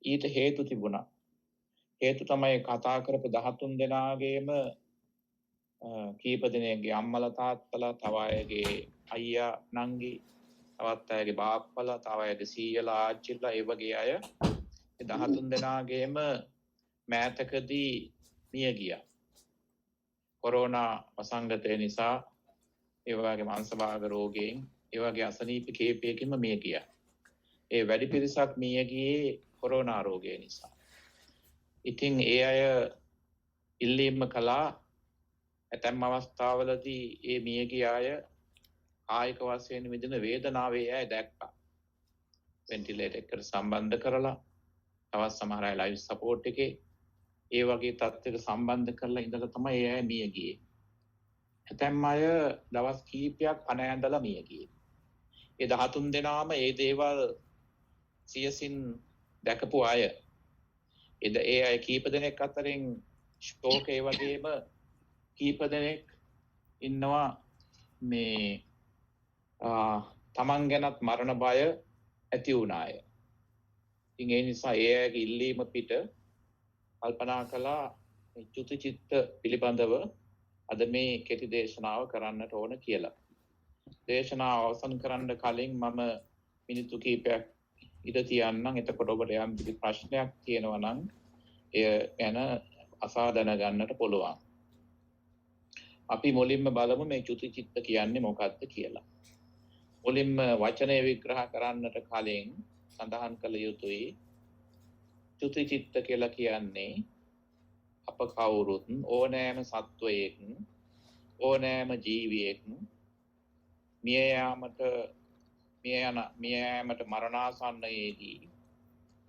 ඊට හේතු තිබුණා. හේතු තමයි කතා කරපු 13 දෙනාගේම කීප දෙනෙක්ගේ අම්මලා තාත්තලා, තව අයගේ අයියා නංගි, තවත් අයගේ බාප්පලා, තව අයගේ සීයලා ආච්චිලා, ඒ වගේ අය 13 දෙනාගේම මෑතකදී මිය ගියා. කොරෝනා වසංගතය නිසා, ඒ වගේ මාංශභාග රෝගයෙන්, ඒ වගේ අසනීප කීපයකින්ම මිය ගියා. ඒ වැඩි පිරිසක් මිය ගියේ කොරෝනා රෝගය නිසා. ඉතින් ඒ අය ඉල්ලීම කළා ඇතැම් අවස්ථාවලදී ඒ මියගිය අය කායික වශයෙන් විඳින වේදනාවේ අය දැක්කා. වෙන්ටිලේටර් එකට සම්බන්ධ කරලා, තවත් සමහර අය ලයිෆ් සපෝට් එකේ ඒ වගේ තත්ත්වයක සම්බන්ධ කරලා ඉඳලා තමයි ඒ අය මිය ගියේ. ඇතැම් අය දවස් කීපයක් පණ ඇඳලා මිය ගියේ. ඒ 13 දෙනාම ඒ දේවල් සියසින් දැකපු අය. ඒ අය කීප දෙනෙක් අතරින් ෂෝක් ඒ වගේම කීප දෙනෙක් ඉන්නවා මේ තමන් ගැනත් මරණ බය ඇති වුණ අය. ඉතින් ඒ නිසා ඒ අයගේ ඉල්ලීම පිට කල්පනා කළා මේ චුති චිත්ත පිළිබඳව අද මේ කෙටි දේශනාව කරන්නට ඕන කියලා. දේශනාව අවසන් කරන්න කලින් මම මිනිත්තු කිහිපයක් ඉඳ තියන්නම්. එතකොට ඔබට යම් කිසි ප්‍රශ්නයක් තියෙනවා නම් එය ගැන අසා දැනගන්නට පුළුවන්. අපි මුලින්ම බලමු මේ චුති චිත්ත කියන්නේ මොකක්ද කියලා. මුලින්ම වචනය විග්‍රහ කරන්නට කලින් සඳහන් කළ යුතුයි චුති චිත්ත කියලා කියන්නේ අප කවුරුත් ඕනෑම සත්වයෙක්, ඕනෑම ජීවියෙක් මිය යාමට මරණාසන්නයේදී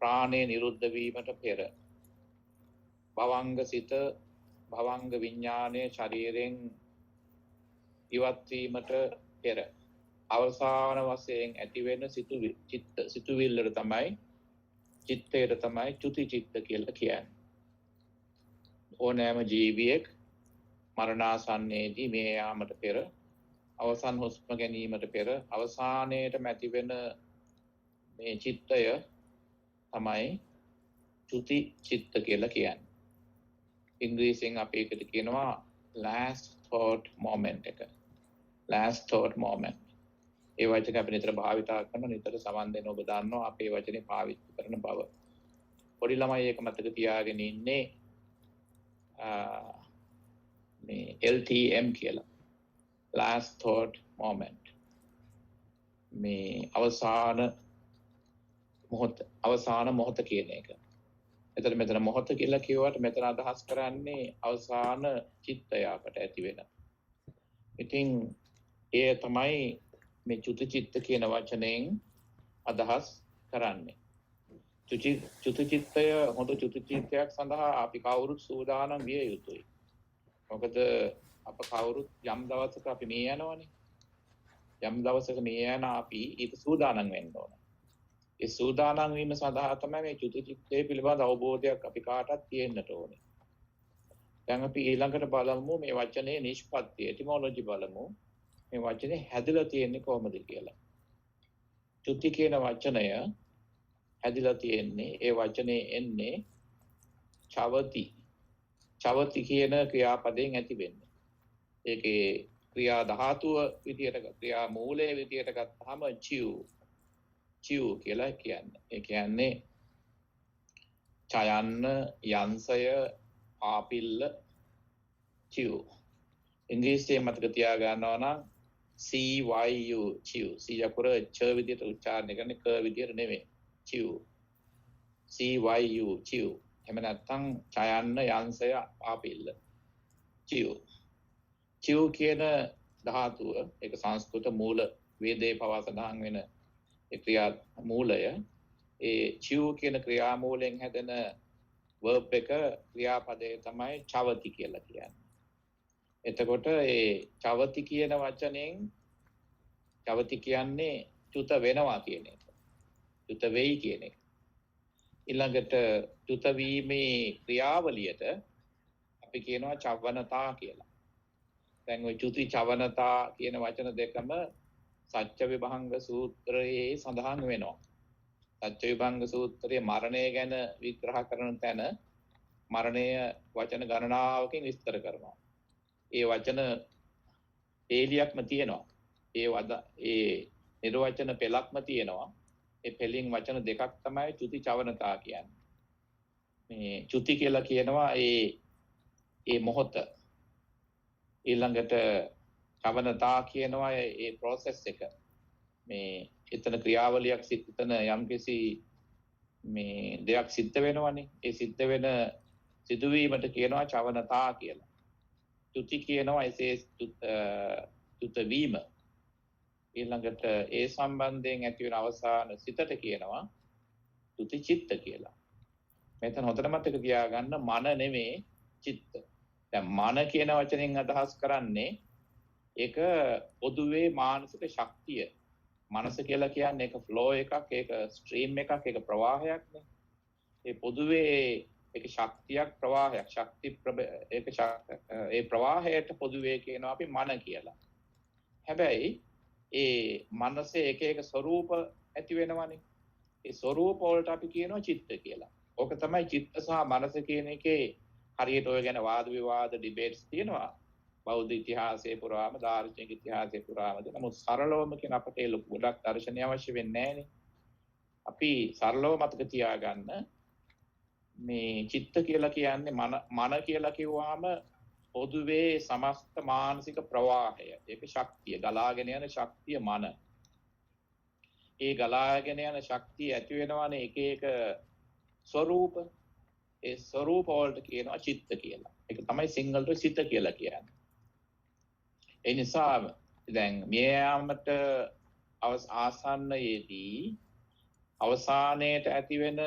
ප්‍රාණය නිරුද්ධ වීමට පෙර භවංග සිත, භවංග විඥානය ශරීරයෙන් ඉවත් වීමට පෙර අවසාන වශයෙන් ඇතිවෙන සිතුවිල්ලට තමයි, චිත්තයට තමයි චුති චිත්ත කියලා කියන්නේ. ඕනෑම ජීවියෙක් මරණාසන්නයේදී මිය යාමට පෙර, අවසන් හුස්ම ගැනීමට පෙර අවසානයේට ඇතිවෙන මේ චිත්තය තමයි චුති චිත්ත කියලා කියන්නේ. ඉංග්‍රීසියෙන් අපි ඒකට කියනවා last thought moment එක. last thought moment. ඒ වචනේ අපි නිතර භාවිතා කරන, නිතර සමන් දෙන ඔබ දන්නවා අපේ වචනේ පාවිච්චි කරන බව. පොඩි ළමයි ඒක මතක තියාගෙන ඉන්නේ මේ LTM කියලා. last thought moment. මේ අවසාන මොහොත කියන එක. මෙතන මොහොත කියලා කියුවට මෙතන අදහස් කරන්නේ අවසාන චිත්තයකට ඇති වෙන. ඉතින් ඒ තමයි මේ චුති චිත්ත කියන වචනයෙන් අදහස් කරන්නේ. චුති චිත්තය හොඳ චුති චිත්තයක් සඳහා අපි කවුරුත් සූදානම් විය යුතුයි. මොකද අප කවුරුත් යම් දවසක අපි මිය යනවනේ. යම් දවසක මිය යන අපි ඊට සූදානම් වෙන්න ඕන. ඒ සූදානම් වීම සඳහා තමයි මේ චුති චිත්තය පිළිබඳ අවබෝධයක් අපි කාටත් තියෙන්නට ඕනේ. දැන් අපි ඊළඟට බලමු මේ වචනේ නිෂ්පත්තිය, එටිමොලොජි බලමු. මේ වචනේ හැදලා තියෙන්නේ කොහොමද කියලා. චුති කියන වචනය හැදිලා තියෙන්නේ, ඒ වචනේ එන්නේ චවති. චවති කියන ක්‍රියාපදයෙන් ඇති වෙන්නේ. ඒකේ ක්‍රියා ධාතුව විදියට, ක්‍රියා මූලයේ විදියට ගත්තාම චිව් කියලා කියන්නේ. ඒ කියන්නේ ඡයන්න, යන්සය, ආපිල්ල, චිව්. ඉංග්‍රීසියෙන් මතක තියා ගන්නවා නම් CYU චිව්. C අකුර ච විදියට උච්චාරණය කරන්නේ, ක විදියට නෙමෙයි. චිව්. CYU චිව්. එහෙම නැත්නම් ඡයන්න, යන්සය, ආපිල්ල, චිව්. චිව් කියන ධාතුව, ඒක සංස්කෘත මූල වේදේ පවා සඳහන් වෙන ඒ ක්‍රියා මූලය. ඒ චිව් කියන ක්‍රියා මූලයෙන් හැදෙන verb එක, ක්‍රියාපදේ තමයි චවති කියලා කියන්නේ. එතකොට ඒ චවති කියන වචනෙන් චවති කියන්නේ චුත වෙනවා කියන එක. චුත වෙයි කියන එක. ඊළඟට චුත වීමේ ක්‍රියාවලියට අපි කියනවා චවනතා කියලා. දැන් ওই චුති චවනතා කියන වචන දෙකම සත්‍ය විභංග සූත්‍රයේ සඳහන් වෙනවා. සච්චවිභංග සූත්‍රයේ මරණය ගැන විග්‍රහ කරන තැන මරණය වචන ගණනාවකින් විස්තර කරනවා. ඒ වචන පේලියක්ම තියෙනවා. ඒ නිර්වචන පෙළක්ම තියෙනවා. ඒ පෙළින් වචන දෙකක් තමයි චුති චවනතා කියන්නේ. මේ චුති කියලා කියනවා ඒ මොහොත. ඊළඟට චවනතා කියනවා ඒ process එක. මේ එතන ක්‍රියාවලියක් සිතන යම්කිසි මේ දෙයක් සිද්ධ වෙනවනේ. ඒ සිද්ධ වෙන සිදුවීමට කියනවා චවනතා කියලා. චුති කියනවා එසේ චුත වීම. ඊළඟට ඒ සම්බන්ධයෙන් ඇති වෙන අවසාන සිතට කියනවා චුති චිත්ත කියලා. මෙතන හොඳට මතක තියාගන්න මන නෙමේ චිත්ත. දැන් මන කියන වචනෙන් අදහස් කරන්නේ ඒක පොදුවේ මානසික ශක්තිය. මනස කියලා කියන්නේ ඒක ෆ්ලෝ එකක්, ඒක ස්ට්‍රීම් එකක්, ඒක ප්‍රවාහයක් නේ. ඒ පොදුවේ ඒක ශක්තියක්, ප්‍රවාහයක්. ඒ ප්‍රවාහයට පොදුවේ කියනවා අපි මන කියලා. හැබැයි ඒ මනසේ එක එක ස්වરૂප ඇති වෙනවනේ. ඒ ස්වરૂප වලට අපි කියනවා චිත්ත කියලා. ඕක තමයි චිත්ත සහ මනස කියන එකේ හරියට ඔය ගැන වාද විවාද ඩිබේට්ස් තියෙනවා. බෞද්ධ ඉතිහාසයේ පුරාම දාර්ශනික ඉතිහාසයේ පුරාම. නමුත් සරලවම කියන අපට ඒ ලොකු ගොඩක් දර්ශනය අවශ්‍ය වෙන්නේ නැහැනේ. අපි සරලව මතක තියාගන්න මේ චිත්ත කියලා කියන්නේ මන කියලා කිව්වහම පොදුවේ සමස්ත මානසික ප්‍රවාහය. ඒක ශක්තිය, ගලාගෙන යන ශක්තිය මන. ඒ ගලාගෙන යන ශක්තිය ඇති වෙනවනේ එක එක ස්වરૂප. ඒ ස්වરૂප වලට කියනවා චිත්ත කියලා. ඒක තමයි සිංහලට සිත කියලා කියන්නේ. ඒ නිසා දැන් මිය යාමට ආසන්නයේදී අවසානයේට ඇති වෙන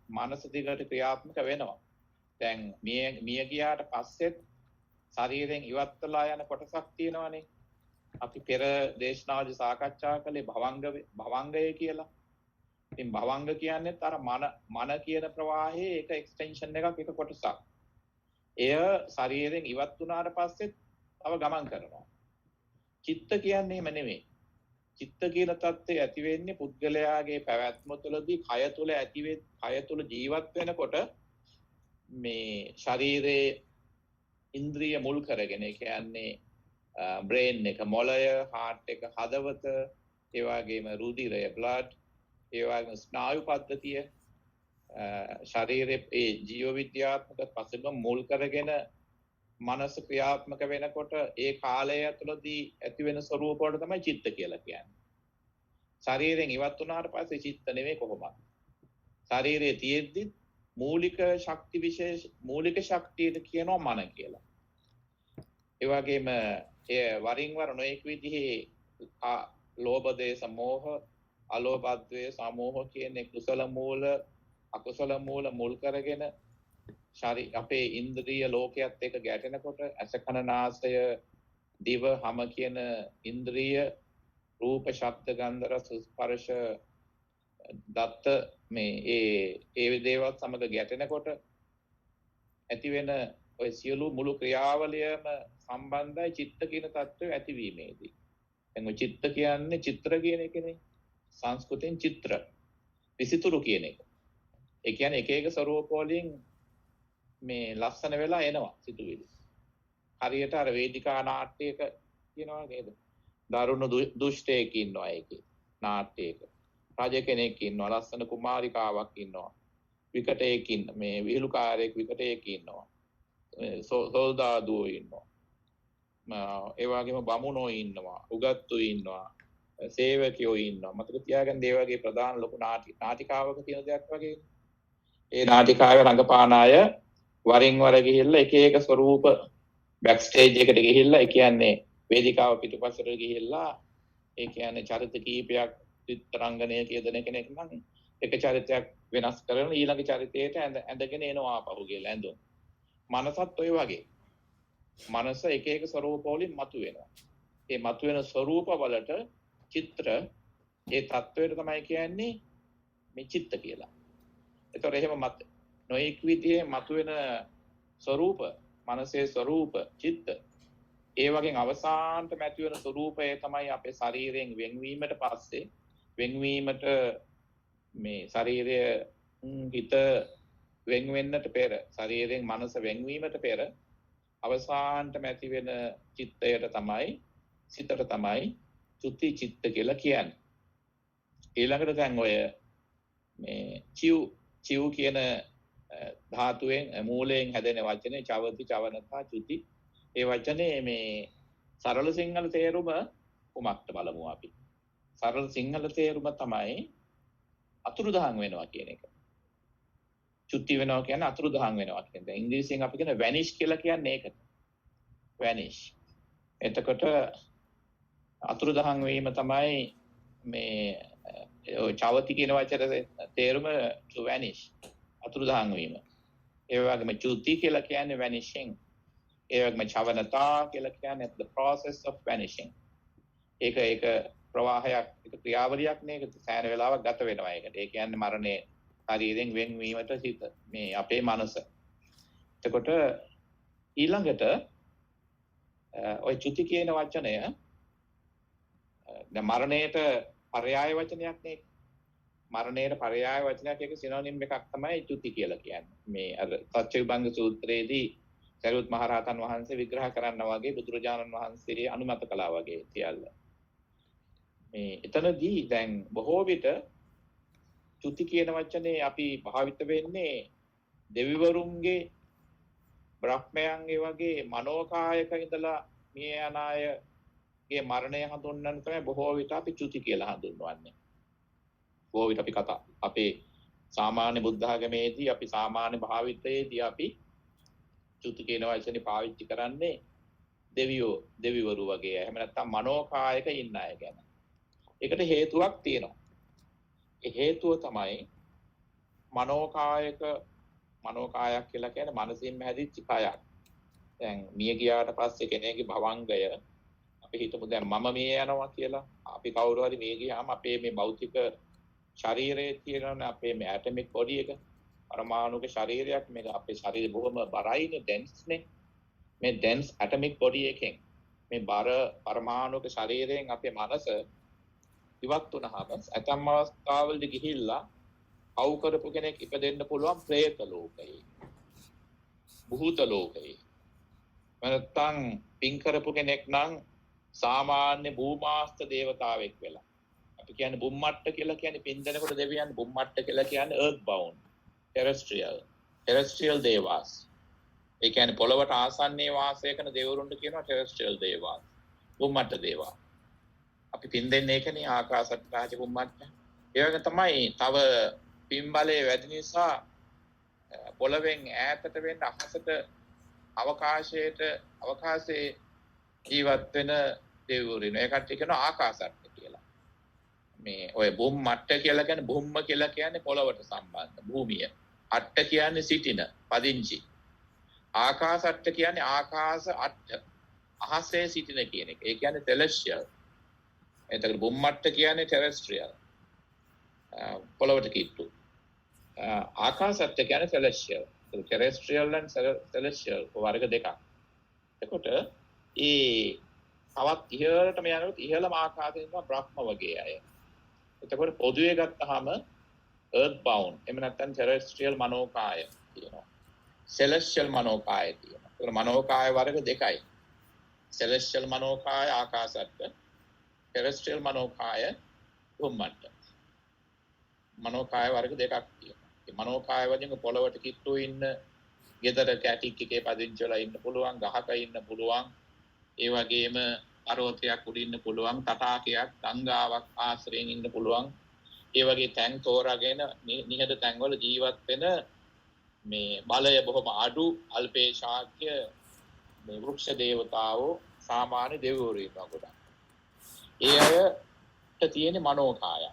මනස දිගට ක්‍රියාත්මක වෙනවා. දැන් මිය ගියාට පස්සෙත් ශරීරයෙන් ඉවත් වෙලා යන කොටසක් තියෙනවානේ. අපි පෙර දේශනාවලදී සාකච්ඡා කළේ භවංගය කියලා. ඉතින් භවංග කියන්නේ අර මන කියන ප්‍රවාහයේ එක එක්ස්ටෙන්ෂන් එකක්, එක කොටසක්. එය ශරීරයෙන් ඉවත් වුණාට පස්සෙත් තව ගමන් කරනවා. චිත්ත කියන්නේ එහෙම නෙමෙයි. චිත්ත කියන தත්ත්වය ඇති වෙන්නේ පුද්ගලයාගේ පැවැත්ම තුළදී කය තුළ ජීවත් වෙනකොට මේ ශරීරයේ ඉන්ද්‍රිය මුල් කරගෙන, ඒ කියන්නේ බ්‍රේන් එක, මොළය, හાર્ට් එක, හදවත, ඒ වගේම රුධිරය, බ්ලඩ්, ඒ වගේම ස්නායු පද්ධතිය, ශරීරයේ ඒ ජීව විද්‍යාත්මක පසුබිම මුල් කරගෙන මනස ක්‍රියාත්මක වෙනකොට ඒ කාලය ඇතුළතදී ඇති වෙන ස්වરૂප වලට තමයි චිත්ත කියලා කියන්නේ. ශරීරයෙන් ඉවත් වුණාට පස්සේ චිත්ත නෙමෙයි කොහොමද? ශරීරයේ තියෙද්දි මූලික ශක්තියට කියනවා මන කියලා. ඒ වගේම ඒ වරින් වර නොඑක් විදිහේ ලෝභ දේශ මොහ, අලෝභ ද්වේෂ සමෝහ කියන කුසල මූල අකුසල මූල මුල් කරගෙන අපේ ඉන්ද්‍රිය ලෝකයක් එක්ක ගැටෙනකොට ඇස කන නාසය දිව හම කියන ඉන්ද්‍රිය රූප ශබ්ද ගන්ධ රස ස්පර්ශ දත්ත මේ ඒ දේවල් සමග ගැටෙනකොට ඇති වෙන ඔය සියලු මුළු ක්‍රියාවලියම සම්බන්ධයි චිත්ත කියන தত্ত্বය ඇතිවීමේදී. දැන් ඔය චිත්ත කියන්නේ චිත්‍ර කියන එකනේ. සංස්කෘතෙන් චිත්‍ර විසිතුරු කියන එක. ඒ කියන්නේ එක එක ස්වરૂප වලින් මේ ලස්සන වෙලා එනවා සිතුවිලි. හරියට අර වේදිකා නාට්‍යයක කියනවා නේද? දරුණු දුෂ්ටයෙක් ඉන්නවා ඒකේ නාට්‍යයක. රජ කෙනෙක් ඉන්නවා, ලස්සන කුමාරිකාවක් ඉන්නවා. විකටයෙක් මේ විහිළුකාරයෙක් විකටයෙක් ඉන්නවා. සෝල්දාදුවෝ ඉන්නවා. ඒ වගේම බමුණෝ ඉන්නවා, උගත්තු ඉන්නවා, සේවකයෝ ඉන්නවා. මතක තියාගන්න ඒ වගේ ප්‍රධාන ලොකු නාටිකාවක තියෙන දෙයක් වගේ. ඒ නාටිකාවේ රංගපාන අය වරින් වර ගිහිල්ලා එක එක ස්වරූප බෑක් ස්ටේජ් එකට ගිහිල්ලා, ඒ කියන්නේ වේදිකාව පිටුපසට ගිහිල්ලා, ඒ කියන්නේ චරිත කීපයක් චිත්‍රාංගනය කියදෙන කෙනෙක් නම් එක චරිතයක් වෙනස් කරන ඊළඟ චරිතයට ඇඳගෙන එනවා ආපහු කියලා ඇඳුම්. මනසත් ඔය වගේ. මනස එක එක ස්වරූප වලින් මතුවෙනවා. ඒ මතුවෙන ස්වරූප වලට චිත්‍ර ඒ தത്വයට තමයි කියන්නේ මේ චිත්ත කියලා. ඒතර එහෙම නොඑක් විදිහේ මතුවෙන ස්වරූප, මනසේ ස්වරූප චිත්ත. ඒ වගේ අවසානට මතුවෙන ස්වරූපය තමයි අපේ ශරීරයෙන් වෙන්වීමට පස්සේ වෙන්වීමට මේ ශරීරය හිත වෙන් වෙන්නට පෙර ශරීරයෙන් මනස වෙන්වීමට පෙර අවසානටම ඇති වෙන චිත්තයට තමයි සිතට තමයි චුති චිත්ත කියලා කියන්නේ. ඊළඟට දැන් ඔය මේ චිව් කියන ධාතුවෙන් මූලයෙන් හැදෙන වචනේ චවති චවනතා චුති. ඒ වචනේ මේ සරල සිංහල තේරුම කොමක්ද බලමු අපි. සරල සිංහල තේරුම තමයි අතුරුදහන් වෙනවා කියන එක. චුති වෙනවා කියන්නේ අතුරුදහන් වෙනවා කියන එක. ඉංග්‍රීසියෙන් අපි කියන vanish කියලා කියන්නේ ඒකට. vanish. එතකොට අතුරුදහන් වීම තමයි මේ ඔය චවති කියන වචනේ තේරුම to vanish. අතුරුදහන් වීම. ඒ වගේම චුති කියලා කියන්නේ vanishing. ඒ වගේම චවනතා කියලා කියන්නේ the process of vanishing. ඒක ප්‍රවාහයක් ඒක ක්‍රියාවලියක් නේ ඒක සෑහෙන වෙලාවක් ගත වෙනවා ඒකට. ඒ කියන්නේ මරණය ශරීරයෙන් වෙන්වීමට සිත මේ අපේ මනස. එතකොට ඊළඟට ඔය චුති කියන වචනය දැන් මරණයට පర్యాయ වචනයක් නේ. මරණයට පర్యాయ වචනයක් ඒක සිනොනිම් එකක් තමයි චුති කියලා කියන්නේ. මේ අර සත්‍යවිභංග සූත්‍රයේදී සරියුත් මහ රහතන් වහන්සේ විග්‍රහ කරනවා වගේ බුදුරජාණන් වහන්සේ අනුමත කළා වගේ සියල්ල. මේ එතනදී දැන් බොහෝ විට චුති කියන වචනේ අපි භාවිත වෙන්නේ දෙවිවරුන්ගේ බ්‍රහ්මයන්ගේ වගේ මනෝකායක ඉඳලා මිය යන අයගේ මරණය හඳුන්වන්න තමයි බොහෝ විට අපි චුති කියලා හඳුන්වන්නේ. බොහෝ විට අපි අපේ සාමාන්‍ය බුද්ධ ආගමේදී අපි සාමාන්‍ය භාවිතයේදී අපි චුති කියන වචනේ පාවිච්චි කරන්නේ දෙවිවරු වගේ. එහෙම නැත්නම් මනෝකායක ඉන්න අය ගැන. ඒකට හේතුවක් තියෙනවා. ඒ හේතුව තමයි මනෝකායක් කියලා කියන්නේ මනසින් හැදිච්ච කයක්. දැන් මිය ගියාට පස්සේ කෙනෙක්ගේ භවංගය අපි හිතමු දැන් මම මිය යනවා කියලා. අපි කවුරු හරි මිය ගියාම අපේ මේ භෞතික ශරීරයේ තියෙන අපේ මේ ඇටොමික් බොඩි එක පරමාණුක ශරීරයක් මේක අපේ ශරීරය බොහොම බරයිනේ ඩෙන්ස්නේ. මේ ඩෙන්ස් ඇටොමික් බොඩි එකෙන් මේ බර පරමාණුක ශරීරයෙන් අපේ මනස ඉවත් වුණාම ඇතම් අවස්ථාවලදී ගිහිල්ලා පව් කරපු කෙනෙක් ඉපදෙන්න පුළුවන් പ്രേත ලෝකයේ. භූත ලෝකයේ. නැත්නම් පින් කරපු කෙනෙක් නම් සාමාන්‍ය භූමාස්ත දේවතාවෙක් වෙලා. අපි කියන්නේ බුම්මට්ට කියලා කියන්නේ පින් දෙනකොට දෙවියන් බුම්මට්ට කියලා කියන්නේ earth bound terrestrial දේවාස්. ඒ කියන්නේ පොළවට ආසන්නයේ වාසය කරන දෙවිවරුන්ට කියනවා terrestrial දේවාස්. බුම්මට්ට දේවා. අපි පින් දෙන්නේ ඒකනේ ආකාශත් රාජ බුම්මට්ට. ඒ වගේ තමයි තව පින් බලයේ වැඩි නිසා පොළවෙන් ඈතට වෙන්න අහසට අවකාශයේ ජීවත් වෙන දෙවිවරු ඉන්නවා. ඒකට කියනවා ආකාශත් කියලා. මේ ඔය බුම්මට්ට කියලා කියන්නේ බුම්ම කියලා කියන්නේ පොළවට සම්බන්ධ භූමිය. අට්ට කියන්නේ සිටින පදිංචි. ආකාශට්ට කියන්නේ ආකාශ අට්ට අහසේ සිටින කියන එක. ඒ කියන්නේ celestial. එතකොට බුම්මට්ට කියන්නේ terrestrial. පොළවට කිට්ටු. ආකාශට්ට කියන්නේ celestial. terrestrial and celestial වර්ග දෙකක්. එතකොට තවත් ඉහළටම යනකොට ඉහළම ආකාශයෙන් තමයි බ්‍රහ්ම වගේ අය. එතකොට පොදුවේ ගත්තාම earth bound එහෙම නැත්නම් terrestrial මනෝකාය තියෙනවා. celestial මනෝකාය තියෙනවා. ඒක මනෝකාය වර්ග දෙකයි. celestial මනෝකාය ආකාශට්ට terrestrial මනෝකාය බුම්මට්ට. මනෝකාය වර්ග දෙකක් තියෙනවා. මේ මනෝකාය වලින් පොළවට කිට්ටු ඉන්න, ගෙදර කැටික් එකේ පදිංචි වෙලා ඉන්න පුළුවන්, ගහක ඉන්න පුළුවන්. ඒ වගේම පර්වතයක් උඩ ඉන්න පුළුවන්, තටාකයක්, ගංගාවක් ආශ්‍රයෙන් ඉන්න පුළුවන්. ඒ වගේ තැන් තෝරාගෙන නිහඬ තැන්වල ජීවත් වෙන මේ බලය බොහොම අඩු අල්පේශාක්‍ය මේ වෘක්ෂ දේවතාවෝ සාමාන්‍ය දෙවිවරු ඉන්නවා ගොඩක්. ඒ අයට තියෙන මනෝකාය.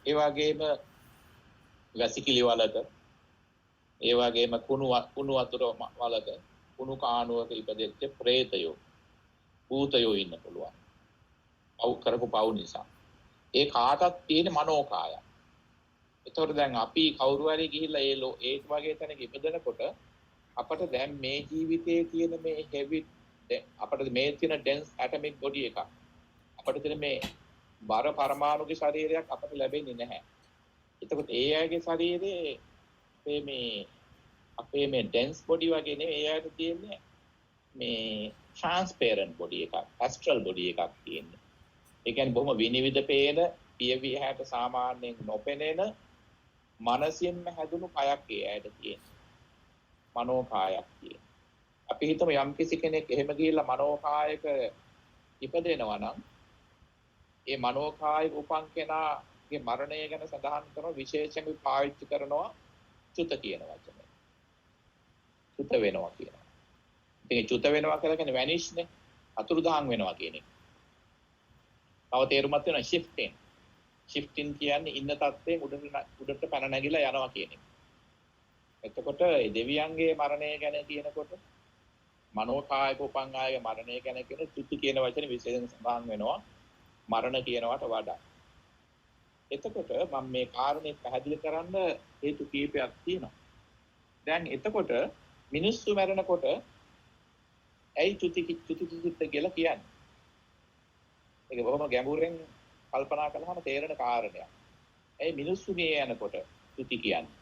ඒ වගේම වැසිකිලි වලක, ඒ වගේම කුණු වතුර වලක, කුණු කාණුවක ඉපදෙච්ච പ്രേතයෝ, භූතයෝ ඉන්න පුළුවන්. පව් කරපු පව් නිසා. ඒ කාටත් තියෙන මනෝකාය. ඒතකොට දැන් අපි කවුරු හරි ගිහිල්ලා ඒ වගේ තැනක ඉපදෙනකොට අපට දැන් මේ ජීවිතයේ තියෙන මේ heavy අපට මේ තියෙන dense atomic body එකක් අපට තියෙන මේ බර පරමාණුක ශරීරයක් අපට ලැබෙන්නේ නැහැ. එතකොට ඒ අයගේ ශරීරයේ අපේ මේ ඩෙන්ස් බොඩි වගේ නෙවෙයි ඒ අයට තියෙන්නේ මේ ට්‍රාන්ස්පරන්ට් බොඩි එකක්, ඇස්ට්‍රල් බොඩි එකක් තියෙන්නේ. ඒ කියන්නේ බොහොම විනිවිද පේන, පියවි හැට සාමාන්‍යයෙන් නොපෙනෙන මනසින්ම හැදුණු කයක් ඒ ඇයට තියෙන්නේ. මනෝ කායක් තියෙන්නේ. අපි හිතමු යම්කිසි කෙනෙක් එහෙම ගිහිල්ලා මනෝ කායක ඉපදෙනවා නම් ඒ මනෝ කායික උපන් කෙනාගේ මරණය ගැන සඳහන් කරන විශේෂයෙන් පාවිච්චි කරනවා චුත කියන වචනේ. චුත වෙනවා කියනවා. ඉතින් චුත වෙනවා කියලා කියන්නේ වැනිෂ් නේ. අතුරුදහන් වෙනවා කියන එක. තව තේරුමක් තියෙනවා shifting. shifting කියන්නේ ඉන්න තත්ත්වයෙන් උඩට පැන නැගිලා යනවා කියන එක. එතකොට දෙවියන්ගේ මරණය ගැන කියනකොට මනෝ කායික උපන් ආයගේ මරණය ගැන කියන චුති කියන වචනේ විශේෂයෙන් සඳහන් වෙනවා මරණ කියනවට වඩා. එතකොට මම මේ කාරණේ පැහැදිලි කරන්න හේතු කීපයක් තියෙනවා. දැන් එතකොට මිනිස්සු මැරෙනකොට ඇයි චුති කියලා කියන්නේ? ඒක බොහොම ගැඹුරෙන් කල්පනා කළාම තේරෙන කාරණයක්. ඇයි මිනිස්සු මේ යනකොට චුති කියන්නේ?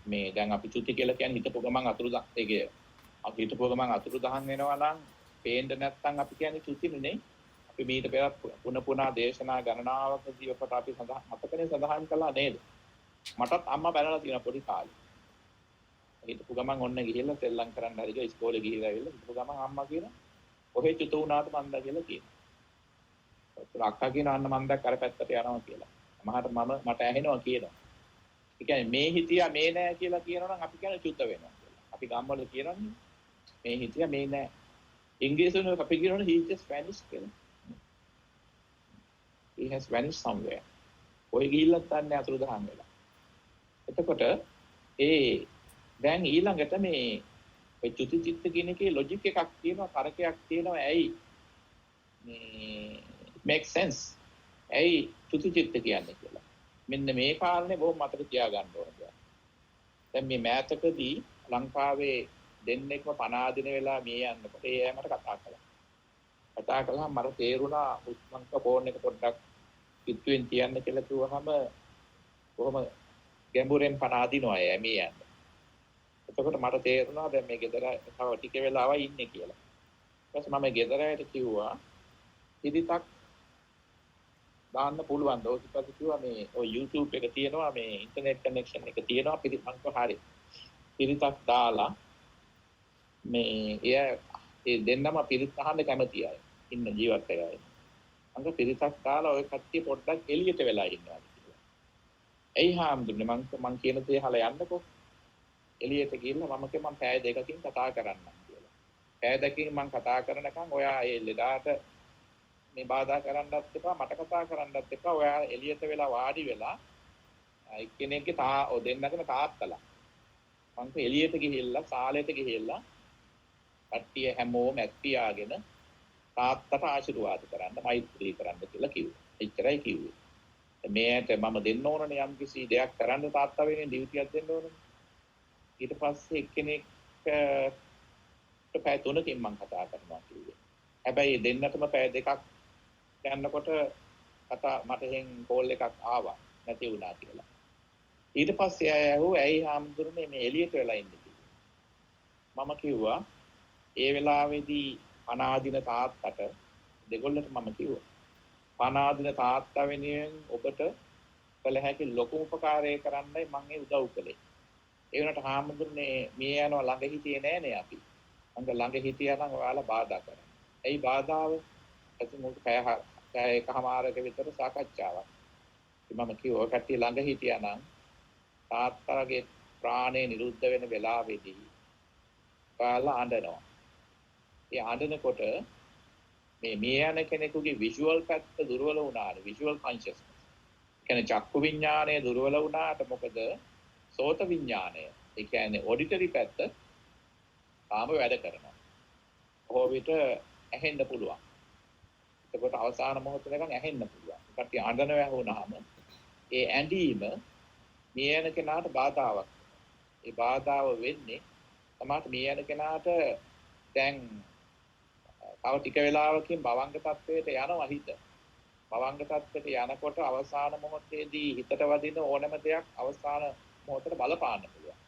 මේ දැන් අපි චුති කියලා කියන්නේ හිතපු ගමන් අතුරුදහන් ඒකේ අපි හිතපු ගමන් අතුරුදහන් වෙනවා නම් පේන්න නැත්නම් අපි කියන්නේ චුතිනේ. අපි මීට පෙර පුනා දේශනා ගණනාවකදී ඔකට අපි සඳහන් කළා නේද? මටත් අම්මා බැලලා තියෙන පොඩි කාලේ. හිතපු ගමන් ඔන්න ගිහිල්ලා සෙල්ලම් කරන්න හරි ගියා ඉස්කෝලේ ගිහිල්ලා ඇවිල්ලා හිතපු ගමන් අම්මා කියන ඔහෙ චුත වුණාට මන්ද කියලා කියනවා. ඒත් අක්කා කියන අන්න මන්ද කර පැත්තට යනවා කියලා. මට ඇහෙනවා කියනවා. ඒ කියන්නේ මේ හිතියා මේ නෑ කියලා කියනවනම් අපි කියන්නේ චුත වෙනවා කියලා. අපි ගම්වල කියනන්නේ මේ හිතියා මේ නෑ. ඉංග්‍රීසියෙන් අපි කියනවනේ he just vanished කියලා. He has vanished somewhere. ඔය ගිහිල්ලත් තන්නේ අතුරුදහන් වෙලා. එතකොට දැන් ඊළඟට මේ චුති චිත්ත කියන එකේ ලොජික් එකක් තියෙනවා, තරකයක් තියෙනවා. ඇයි මේ make sense? ඇයි චුති චිත්ත කියන්නේ කියලා. මෙන්න මේ කාරණේ බොහොම මතක තියාගන්න ඕනේ. දැන් මේ මෑතකදී ලංකාවේ දෙන්නෙක්ම පණ ආදින වෙලා මේ යන්නකොට ඒ අය මට කතා කළා මට තේරුණා උස්මන්ක ෆෝන් එක පොඩ්ඩක් පිටුවෙන් තියන්න කියලා කිව්වහම කොහොම ගැඹුරෙන් පණ ආදිනවා එයා මේ යන්න. එතකොට මට තේරුණා දැන් මේ ගෙදර තව ටික වෙලාවක් ඉන්නේ කියලා. ඊට පස්සේ මම ගෙදරට කිව්වා ඉදිතක් දාන්න පුළුවන්. ඊට පස්සේ කිව්වා මේ ඔය YouTube එක තියෙනවා මේ ඉන්ටර්නෙට් කනෙක්ෂන් එක තියෙනවා පිරිමන්ක හරිය. පිරිතක් දාලා මේ ඒ දෙන්නම පිරිත් අහන්න කැමති අය ඉන්න ජීවත් වෙලා. අංග පිරිතක් දාලා ඔය කට්ටිය පොඩ්ඩක් එළියට වෙලා ඉන්නවා කියලා. එයි හාමුදුරනේ මං කියන දේ අහලා යන්නකෝ. එළියට ගිහිල්ලා මම පැය දෙකකින් කතා කරන්නම් කියලා. පැය දෙකකින් මං කතා කරනකම් ඔයා ඒ ලෙඩාට මේ බාධා කරන්නත් එපා මට කතා කරන්නත් එපා. ඔයා එළියට වෙලා වාඩි වෙලා එක්කෙනෙක්ගේ දෙන්නගෙන තාත්තලා. මං එළියට ගිහිල්ලා සාලෙට ගිහිල්ලා කට්ටිය හැමෝම ඇත්තියාගෙන තාත්තට ආශිර්වාද කරන්න මෛත්‍රී කරන්න කියලා කිව්වා. එච්චරයි කිව්වේ. මේකට මම දෙන්න ඕනනේ යම් කිසි දෙයක් කරන්න තාත්තා වෙන්නේ ඩියුටියක් දෙන්න ඕනනේ. ඊට පස්සේ එක්කෙනෙක් පැය 3කින් මම කතා කරනවා කිව්වේ. හැබැයි දෙන්නටම පැය 2ක් යනකොට මට එහෙන් කෝල් එකක් ආවා නැති වුණා කියලා. ඊට පස්සේ අය ඇහුවා ඇයි හාමුදුරනේ මේ එළියට වෙලා ඉන්නේ කියලා. මම කිව්වා ඒ වෙලාවේදී අනාදින තාත්තට දෙගොල්ලට මම කිව්වා අනාදින තාත්තා වෙනුවෙන් ඔබට කළ හැකි ලොකුම උපකාරය කරන්නයි මම ඒ උදව් කළේ. ඒ වුණාට හාමුදුරනේ මේ යනවා ළඟ හිටියේ නෑනේ අපි. අංග ළඟ හිටියා නම් ඔයාලා බාධා කරා. ඇයි බාධාව? ඇති මොකද පැය එකමාරක විතර සාකච්ඡාවක්. මම කිව්වා කට්ටිය ළඟ හිටියා නම් තාත්තාගේ ප්‍රාණය නිරුද්ධ වෙන වෙලාවේදී ඔයාලා අඬනවා. ඒ අඬනකොට මේ යන කෙනෙකුගේ විෂුවල් පැත්ත දුර්වල වුණාට විෂුවල් කොන්ෂස්නස් කියන්නේ චක්කු විඥානය දුර්වල වුණාට මොකද සෝත විඥානය ඒ කියන්නේ ඔඩිටරි පැත්ත තාම වැඩ කරනවා. කොහොවිත ඇහෙන්න පුළුවන්. එතකොට අවසාන මොහොත වෙනකන් ඇහෙන්න පුළුවන්. කට්ටිය අඬන වැහුණාම ඒ ඇඬීම මේ යන කෙනාට බාධාවක්. ඒ බාධාව වෙන්නේ තමයි මේ යන කෙනාට දැන් තව ටික වෙලාවකින් භවංග තත්වයට යනවා හිත. භවංග තත්ත්වයට යනකොට අවසාන මොහොතේදී හිතට වදින ඕනම දෙයක් අවසාන මොහොතට බලපාන්න පුළුවන්.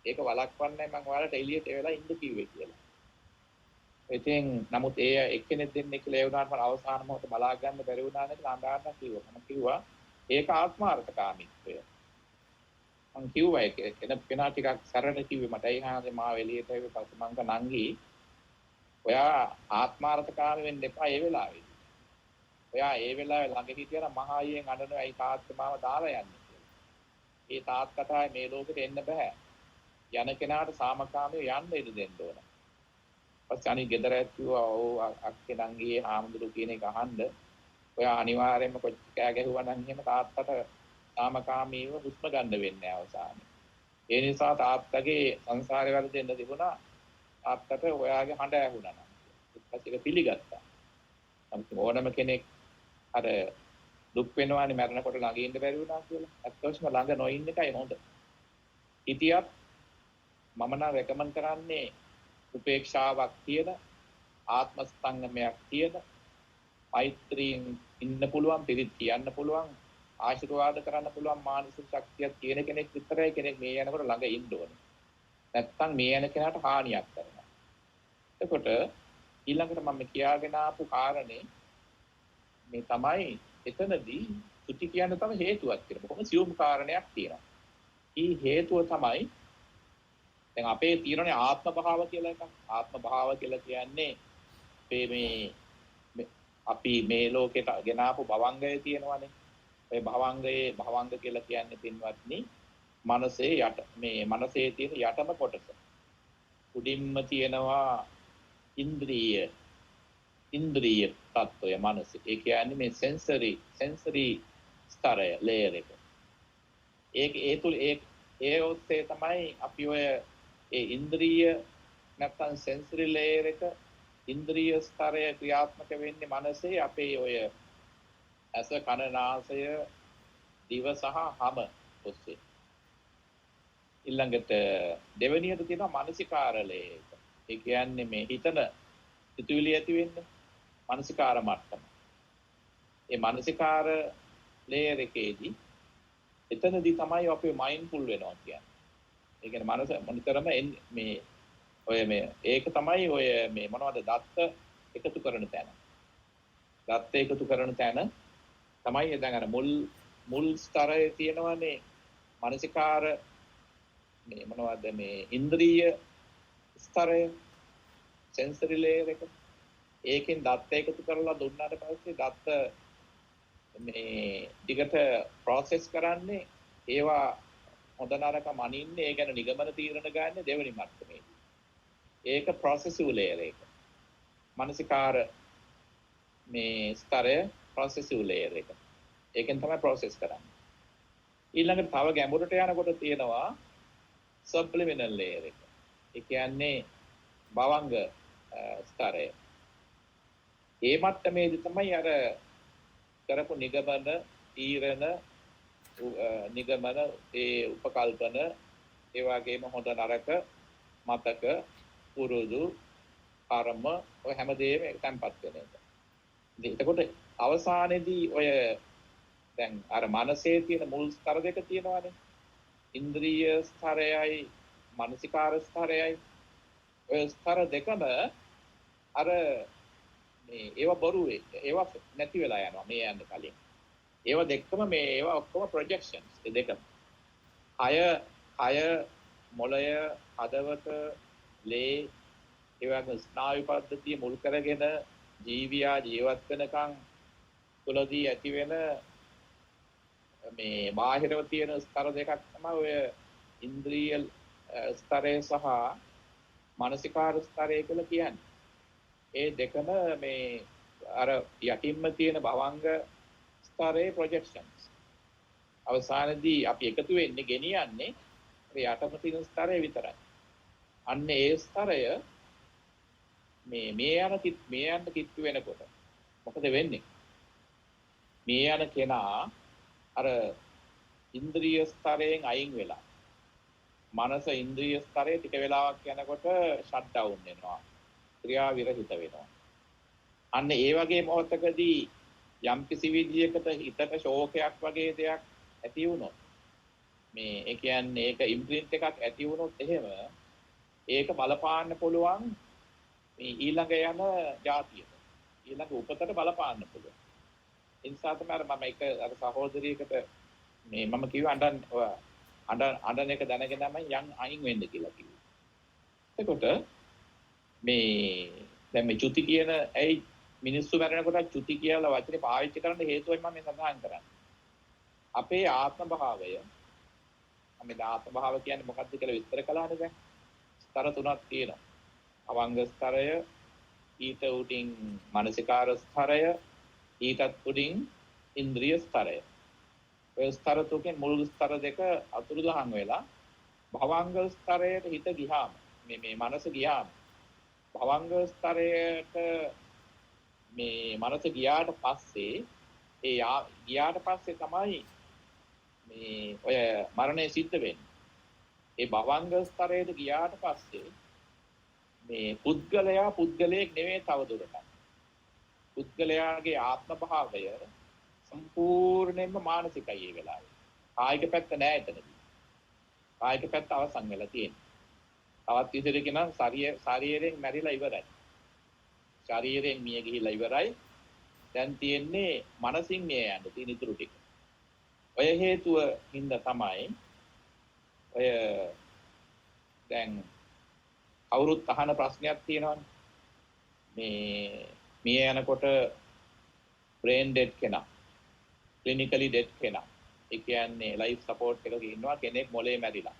ඒක වළක්වන්නයි මම ඔයාලට එළියට වෙලා ඉන්න කිව්වේ කියලා. ඉතින් නමුත් ඒ එක්කෙනෙක් දෙන්නෙක් කියලා ඒ වුණාට මම අවසාන මොහොත බලා ගන්න බැරි වුණා නේද අඬන්න කිව්වා. මම කිව්වා ඒක ආත්මාර්ථකාමීත්වය. මම කිව්වා ඒක කෙනා ටිකක් සරල කිව්වේ මට ඒ හානේ මාව එළියට එව්වේ පස්සේ මං කා නංගි ඔයා ආත්මාර්ථකාමී වෙන්න එපා ඒ වෙලාවේ. ඔයා ඒ වෙලාවේ ළඟ හිටියනම් මහා අයියෙන් අඬනවා ඇයි තාත්තා මාව දාලා යන්නේ කියලා. ඒ තාත්තටයි මේ ලෝකෙට එන්න බෑ. යන කෙනාට සාමකාමීව යන්න ඉඩ දෙන්න ඕන. පස්සේ අනිත් ගෙදර ඇතුවා ඔව් අක්කේ නංගියේ හාමුදුරු කියන එක අහන්න ඔයා අනිවාර්යයෙන්ම කොච්චර කෑ ගැහුවා නම් එහෙම තාත්තට සාමකාමීව හුස්ම ගන්න වෙන්නේ අවසානයේ. ඒ නිසා තාත්තගේ සංසාරේ වල දෙන්න තිබුණා තාත්තට ඔයාගේ හඬ ඇහුණා නම්. ඊපස්සේ ඒක පිළිගත්තා. නමුත් ඕනම කෙනෙක් අර දුක් වෙනවානේ මරණකොට ළඟ ඉන්න බැරි වුණා කියලා. අත්‍යවශ්‍යම ළඟ නොඉන්න එකයි හොඳ. ඉතියත් මම නම් රෙකමන්ඩ් කරන්නේ උපේක්ෂාවක් තියෙන ආත්ම ස්තංගමයක් තියෙන මෛත්‍රියෙන් ඉන්න පුළුවන් පිළිත් කියන්න පුළුවන් ආශිර්වාද කරන්න පුළුවන් මානසික ශක්තියක් තියෙන කෙනෙක් විතරයි කෙනෙක් මේ යනකොට ළඟ ඉන්න ඕනේ. නැත්තම් මේ යන කෙනාට හානියක් කරනවා. එතකොට ඊළඟට මම කියාගෙන ආපු කාරණේ මේ තමයි එතනදී සුචි කියන්න තම හේතුවක් තියෙනවා. කොහොම සියුම් කාරණයක් තියෙනවා. ඊ හේතුව තමයි දැන් අපේ තියෙනනේ ආත්ම භාව කියලා එකක්. ආත්ම භාව කියලා කියන්නේ අපි මේ ලෝකෙට ගෙන ආපු භවංගය තියෙනවානේ. ඒ භවංග කියලා කියන්නේ පින්වත්නි මනසේ යට මේ මනසේ තියෙන යටම කොටස. උඩින්ම තියෙනවා ඉන්ද්‍රිය තත්වය මනසේ. ඒ කියන්නේ මේ සෙන්සරි ස්තරය ලේයර් එක. ඒ ඔස්සේ තමයි අපි ඔය ඒ ඉන්ද්‍රිය නැත්නම් සෙන්සරි ලේයර් එක ඉන්ද්‍රිය ස්තරය ක්‍රියාත්මක වෙන්නේ මනසේ අපේ ඔය ඇස කන නාසය දිව සහ හම ඔස්සේ. ඊළඟට දෙවෙනියට තියෙනවා මානසිකාර ලේයර් එක. ඒ කියන්නේ මේ හිතන සිතුවිලි ඇති වෙන්නේ මානසිකාර මට්ටම. ඒ මානසිකාර ලේයර් එකේදී එතනදී තමයි අපි මයින්ඩ්ෆුල් වෙනවා කියන්නේ. ඒ කියන්නේ මනස මොනිටරම මේ ඔය මේ ඒක තමයි ඔය මේ මොනවද දත්ත එකතු කරන තැන. දත්ත එකතු කරන තැන තමයි දැන් අර මුල් ස්තරයේ තියෙනවානේ මානසිකාර මේ මොනවද මේ ඉන්ද්‍රිය ස්තරය සෙන්සරි ලේයර් එක. ඒකෙන් දත්ත එකතු කරලා දුන්නාට පස්සේ දත්ත මේ ටිකට ප්‍රොසෙස් කරන්නේ ඒවා හොඳ නරක මනින්නේ ඒ ගැන නිගමන තීරණ ගන්න දෙවෙනි මට්ටමේදී. ඒක ප්‍රොසෙසිව් ලේයර් එක. මානසිකාර මේ ස්තරය ප්‍රොසෙසිව් ලේයර් එක. ඒකෙන් තමයි ප්‍රොසෙස් කරන්නේ. ඊළඟට තව ගැඹුරට යනකොට තියෙනවා සබ්ලිමිනල් ලේයර් එක. ඒ කියන්නේ භවංග ස්තරය. ඒ මට්ටමේදී තමයි අර කරපු නිගමන තීරණ නිගමන ඒ උපකල්පන ඒ වගේම හොඳ නරක මතක පුරුදු කර්ම ඔය හැමදේම තැන්පත් වෙන එක. එතකොට අවසානයේදී ඔය දැන් අර මනසේ තියෙන මුල් ස්තර දෙක තියෙනවානේ. ඉන්ද්‍රිය ස්තරයයි මානසිකාර ස්තරයයි. ඔය ස්තර දෙකම අර මේ ඒවා බොරුවේ ඒවා නැති වෙලා යනවා මේ යන්න කලින්. ඒවා දෙකම මේ ඒවා ඔක්කොම ප්‍රොජෙක්ෂන්ස් ඒ දෙකම. කය මොළය හදවත ලේ ඒ වගේ ස්නායු පද්ධතිය මුල් කරගෙන ජීවියා ජීවත් වෙනකන් තුලදී ඇති වෙන මේ බාහිරව තියෙන ස්තර දෙකක් තමයි ඔය ඉන්ද්‍රිය ස්තරය සහ මානසිකාර ස්තරය කියලා කියන්නේ. ඒ දෙකම මේ අර යටින්ම තියෙන භවංග ස්තරයේ ප්‍රොජෙක්ෂන්ස්. අවසානයේදී අපි එකතු වෙන්නේ ගෙනියන්නේ ඒ යටම තියෙන ස්තරය විතරයි. අන්න ඒ ස්තරය මේ යන කිට්ටු වෙනකොට මොකද වෙන්නේ? මේ යන කෙනා අර ඉන්ද්‍රිය ස්තරයෙන් අයින් වෙලා මනස ඉන්ද්‍රිය ස්තරයේ ටික වෙලාවක් යනකොට ෂට් ඩවුන් වෙනවා. ක්‍රියා විරහිත වෙනවා. අන්න ඒ වගේ මොහොතකදී යම් කිසි විදියකට හිතට ශෝකයක් වගේ දෙයක් ඇති වුණොත් මේ ඒ කියන්නේ ඒක ඉම්ප්‍රින්ට් එකක් ඇති වුණොත් එහෙම ඒක බලපාන්න පුළුවන් මේ ඊළඟ යන જાතියට. ඊළඟ උපතට බලපාන්න පුළුවන්. ඒ නිසා තමයි මම එක අර සහෝදරියකට මේ මම කිව්ව අඬන එක දැනගෙන තමයි යන් අයින් වෙන්න කියලා කිව්වා. එතකොට මේ දැන් මේ චුති කියන ඇයි මිනිස්සු මරනකොට චුති කියලා වචනේ පාවිච්චි කරන්න හේතුවයි මම මේ සඳහන් කරන්නේ. අපේ ආත්ම භාවය මේ ආත්ම භාව කියන්නේ මොකක්ද කියලා විස්තර කළානේ දැන්. ස්තර තුනක් තියෙනවා. අවංග ස්තරය, ඊට උඩින් මානසිකාර ස්තරය, ඊටත් උඩින් ඉන්ද්‍රිය ස්තරය. ඔය ස්තර තුකෙන් මුල් ස්තර දෙක අතුරුදහන් වෙලා භවංග ස්තරයට හිත ගියාම මේ මනස ගියාම භවංග ස්තරයට මේ මනස ගියාට පස්සේ ගියාට පස්සේ තමයි මේ ඔය මරණය සිද්ධ වෙන්නේ. ඒ භවංග ස්තරයට ගියාට පස්සේ මේ පුද්ගලයෙක් නෙවෙයි තවදුරටත්. පුද්ගලයාගේ ආත්ම භාවය සම්පූර්ණයෙන්ම මානසිකයි ඒ වෙලාවේ. කායික පැත්ත නෑ එතනදී. කායික පැත්ත අවසන් වෙලා තියෙනවා. තවත් ඉදිරියට නම් ශරීරයෙන් මැරිලා ඉවරයි. ශරීරයෙන් මිය ගිහිලා ඉවරයි. දැන් තියෙන්නේ මනසින් මිය යන්න තියෙන ඉතුරු ටික. ඔය හේතුව හින්දා තමයි ඔය දැන් කවුරුත් අහන ප්‍රශ්නයක් තියෙනවනේ. මිය යනකොට බ්‍රේන් ඩෙඩ් කෙනා, ක්ලිනිකලි ඩෙඩ් කෙනා. ඒ කියන්නේ ලයිෆ් සපෝට් එකක ඉන්නවා කෙනෙක් මොලේ මැරිලා.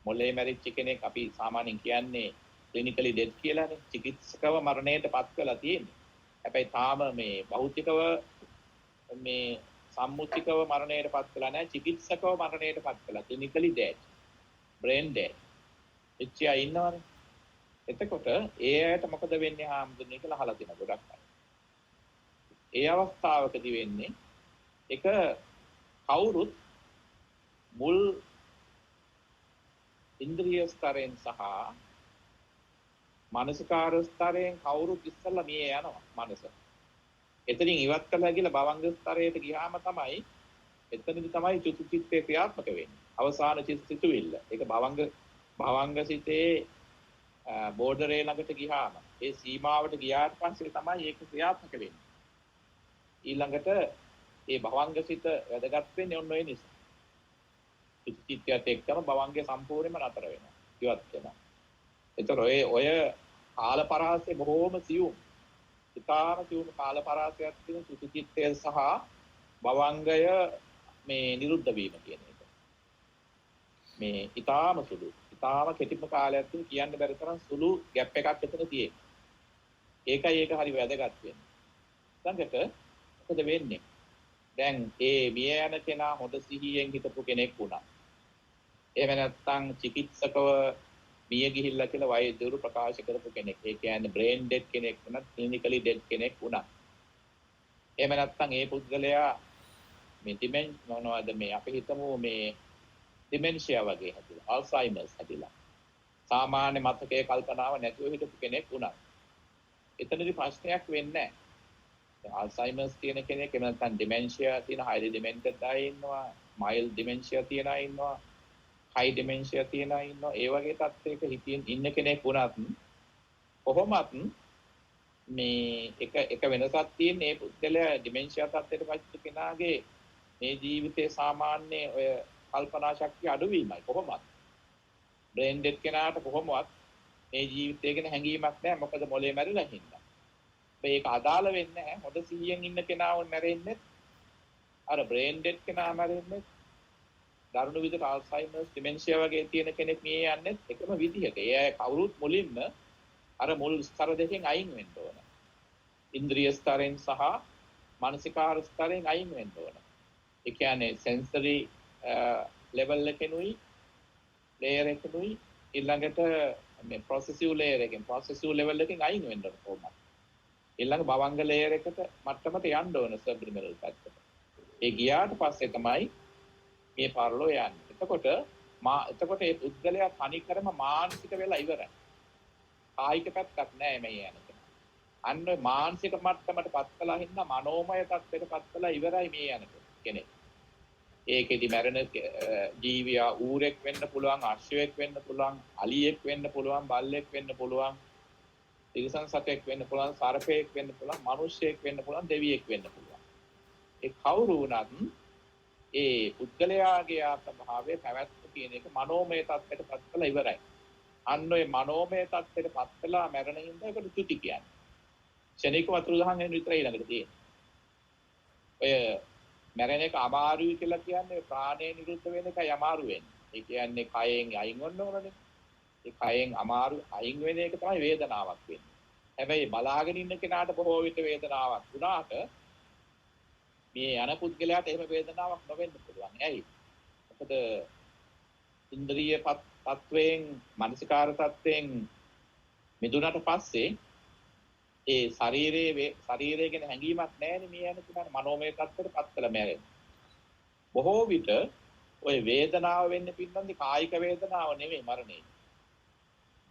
මොලේ මැරිච්ච කෙනෙක් අපි සාමාන්‍යයෙන් කියන්නේ ක්ලිනිකලි ඩෙඩ් කියලානේ. චිකිත්සකව මරණයට පත් වෙලා තියෙන්නේ. හැබැයි තාම මේ භෞතිකව මේ සම්මුතිකව මරණයට පත් වෙලා නැහැ. චිකිත්සකව මරණයට පත් වෙලා ක්ලිනිකලි ඩෙඩ්. Brain dead. එච්චියා ඉන්නවනේ. එතකොට ඒ අයට මොකද වෙන්නේ හාමුදුරනේ කියලා අහලා තියෙනවා ගොඩක් අය. ඒ අවස්ථාවකදී වෙන්නේ එක කවුරුත් මුල් ඉන්ද්‍රිය ස්තරයෙන් සහ මානසිකාර ස්තරයෙන් කවුරුත් ඉස්සල්ලා මිය යනවා මනස. එතනින් ඉවත් කළා කියලා භවංග ස්තරයට ගියාම තමයි එතනදි තමයි චුතිචිත්තේ ක්‍රියාත්මක වෙන්නේ. අවසාන චිත්තවිල්ල. ඒක භවංග සිතේ බෝඩරේ ළඟට ගියාම ඒ සීමාවට ගියාට පස්සේ තමයි ඒක ක්‍රියාත්මක වෙන්නේ. ඊළඟට ඒ භවංග සිත වැදගත් වෙන්නේ ඔන්න ඔය නිසා. චිත්තයත් එක්කම භවංගය සම්පූර්ණයෙන්ම නතර වෙනවා. ඉවත් වෙනවා. ඒතර ඔය කාල පරාසය බොහෝම සියුම්. ඉතාම සියුම් කාල පරාසයක් තියෙන චිත්තය සහ භවංගය මේ නිරුද්ධ වීම කියන එක. මේ ඉතාම සුළු. ඉතාම කෙටිම කාලයක් තුන කියන්න බැරි තරම් සුළු ગેප් එකක් එතන තියෙනවා. ඒකයි ඒක හරි වැදගත් වෙන්නේ. ළඟට මොකද වෙන්නේ? දැන් ඒ මිය යන කෙනා හොඳ සිහියෙන් හිටපු කෙනෙක් වුණා. එහෙම නැත්නම් චිකිත්සකව මිය ගිහිල්ලා කියලා වෛද්‍යවරු ප්‍රකාශ කරපු කෙනෙක්. ඒ කියන්නේ බ්‍රේන් ඩෙඩ් කෙනෙක් වුණත් ක්ලිනිකලි ඩෙඩ් කෙනෙක් වුණා. එහෙම නැත්නම් ඒ පුද්ගලයා මේ මොනවද මේ අපි හිතමු මේ ඩිමෙන්ෂියා වගේ හැදිලා, අල්සයිමර්ස් හැදිලා. සාමාන්‍ය මතකයේ කල්පනාව නැතුව හිටපු කෙනෙක් වුණා. එතනදි ප්‍රශ්නයක් වෙන්නේ නැහැ. අල්සයිමර්ස් තියෙන කෙනෙක් එහෙම නැත්නම් ඩිමෙන්ෂියා තියෙන හයිලි ඩිමෙන්ටඩ් අය ඉන්නවා, මයිල්ඩ් ඩිමෙන්ෂියා තියෙන අය ඉන්නවා, හයි ඩිමෙන්ෂියා තියෙන අය ඉන්නවා. ඒ වගේ තත්ත්වයක හිතින් ඉන්න කෙනෙක් වුණත් කොහොමත් මේ එක වෙනසක් තියෙන මේ පුද්ගලයා ඩිමෙන්ෂියා තත්ත්වයට පත් කෙනාගේ මේ ජීවිතේ සාමාන්‍ය ඔය කල්පනා ශක්තිය අඩුවීමයි කොහොමත්. බ්‍රේන් ඩෙඩ් කෙනාට කොහොමවත් මේ ජීවිතය ගැන හැඟීමක් නැහැ. මොකද මොලේ මැරිලා හින්දා. මේක අදාළ වෙන්නේ නැහැ. හොඳ 100න් ඉන්න කෙනා වුන් මැරෙන්නේ අර බ්‍රේන් ඩෙඩ් කෙනා මැරෙන්නේ දරුණු විදිහට අල්සයිමර්ස් ඩිමෙන්ෂියා වගේ තියෙන කෙනෙක් මිය යන්නේ එකම විදිහක. ඒ අය කවුරුත් මුලින්ම අර මුල් ස්තර දෙකෙන් අයින් වෙන්න ඕන. ඉන්ද්‍රිය ස්තරෙන් සහ මානසිකාර ස්තරෙන් අයින් වෙන්න ඕන. ඒ කියන්නේ සෙන්සරි ලෙවල් එකෙනුයි ලේයර් එකෙනුයි ඊළඟට මේ ප්‍රොසෙසිව් ලේයර් එකෙන් ප්‍රොසෙසිව් ලෙවල් එකෙන් අයින් වෙන්න ඕන. ඊළඟ භවංග ලේයර් එකට මට්ටමට යන්න ඕන සබ්ලිමිනල් පැත්තට. ඒ ගියාට පස්සේ තමයි මේ පරලෝ යන්නේ. එතකොට මේ පුද්ගලයා තනිකරම මානසික වෙලා ඉවරයි. කායික පැත්තක් නැහැ මේ යන්නේ. අන්න මානසික මට්ටමට පත් කළා හින්දා මනෝමය තත්ත්වයට පත් කළා ඉවරයි මේ යන කෙනෙක්. ඒකෙදි මැරෙන ජීවියා ඌරෙක් වෙන්න පුළුවන්, අශ්වයෙක් වෙන්න පුළුවන්, අලියෙක් වෙන්න පුළුවන්, බල්ලෙක් වෙන්න පුළුවන්, තිරිසන් සතෙක් වෙන්න පුළුවන්, සර්පයෙක් වෙන්න පුළුවන්, මිනිසෙක් වෙන්න පුළුවන්, දෙවියෙක් වෙන්න පුළුවන්. ඒ කවුරු වුණත් ඒ පුද්ගලයාගේ ආත්මභාවයේ පැවැත්ම කියන එක මනෝමය තත්ත්වයට පත් කළා ඉවරයි. අන්න ඔය මනෝමය තත්ත්වයට පත් කළා මැරෙන හින්දා ඒකට චුති කියන්නේ. ශනික වතුරු දහන් වෙන විතරයි ළඟට තියෙන්නේ. ඔය මැරෙන එක අමාරුයි කියලා කියන්නේ ප්‍රාණය නිරුද්ධ වෙන එකයි අමාරු වෙන්නේ. ඒ කියන්නේ කයෙන් අයින් වෙන්න ඕනනේ. ඒ කයෙන් අමාරු අයින් වෙන එක තමයි වේදනාවක් වෙන්නේ. හැබැයි බලාගෙන ඉන්න කෙනාට බොහෝ විට වේදනාවක් වුණාට මේ යන පුද්ගලයාට එහෙම වේදනාවක් නොවෙන්න පුළුවන්. ඇයි? මොකද ඉන්ද්‍රිය තත්වයෙන් මානසිකාර තත්වයෙන් මිදුණට පස්සේ ඒ ශරීරය ගැන හැඟීමක් නැහැනේ මේ යන කෙනාට මනෝමය තත්ත්වයට පත් කළ මැරෙන. බොහෝ විට ඔය වේදනාව වෙන්නේ පින්නන්දි කායික වේදනාව නෙමෙයි මරණේ.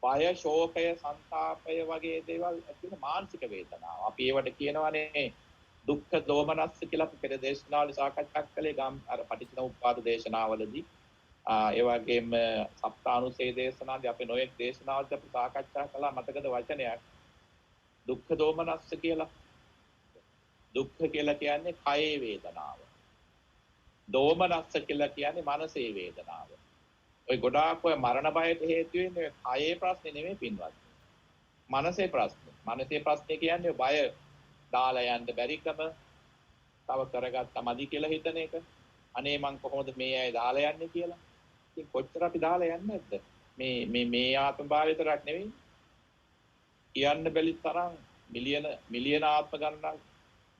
බය, ශෝකය, සංතාපය වගේ දේවල් ඇති වෙන මානසික වේදනාව. අපි ඒවට කියනවානේ දුක්ඛ දෝමනස්ස කියලා අපි පෙර දේශනාවල සාකච්ඡා කළේ අර පටිච්චසමුප්පාද දේශනාවලදී. ඒ වගේම සප්තානුසේ දේශනාවදී අපි නොයෙක් දේශනාවලදී අපි සාකච්ඡා කළා මතකද වචනයක් දුක්ඛ දෝමනස්ස කියලා. දුක්ඛ කියලා කියන්නේ කයේ වේදනාව. දෝමනස්ස කියලා කියන්නේ මනසේ වේදනාව. ඔය ගොඩාක් ඔය මරණ බයට හේතු වෙන්නේ කයේ ප්‍රශ්නේ නෙමෙයි පින්වත්. මනසේ ප්‍රශ්නේ. මනසේ ප්‍රශ්නේ කියන්නේ බය දාලා යන්න බැරිකම, තව කරගත්තා මදි කියලා හිතන එක. අනේ මං කොහොමද මේ අය දාලා යන්නේ කියලා. ඉතින් කොච්චර අපි දාලා යන්නේ නැද්ද? මේ ආත්ම භාවයතරක් නෙවෙයි. කියන්න බැරි තරම් මිලියන ආත්ම ගණනක්,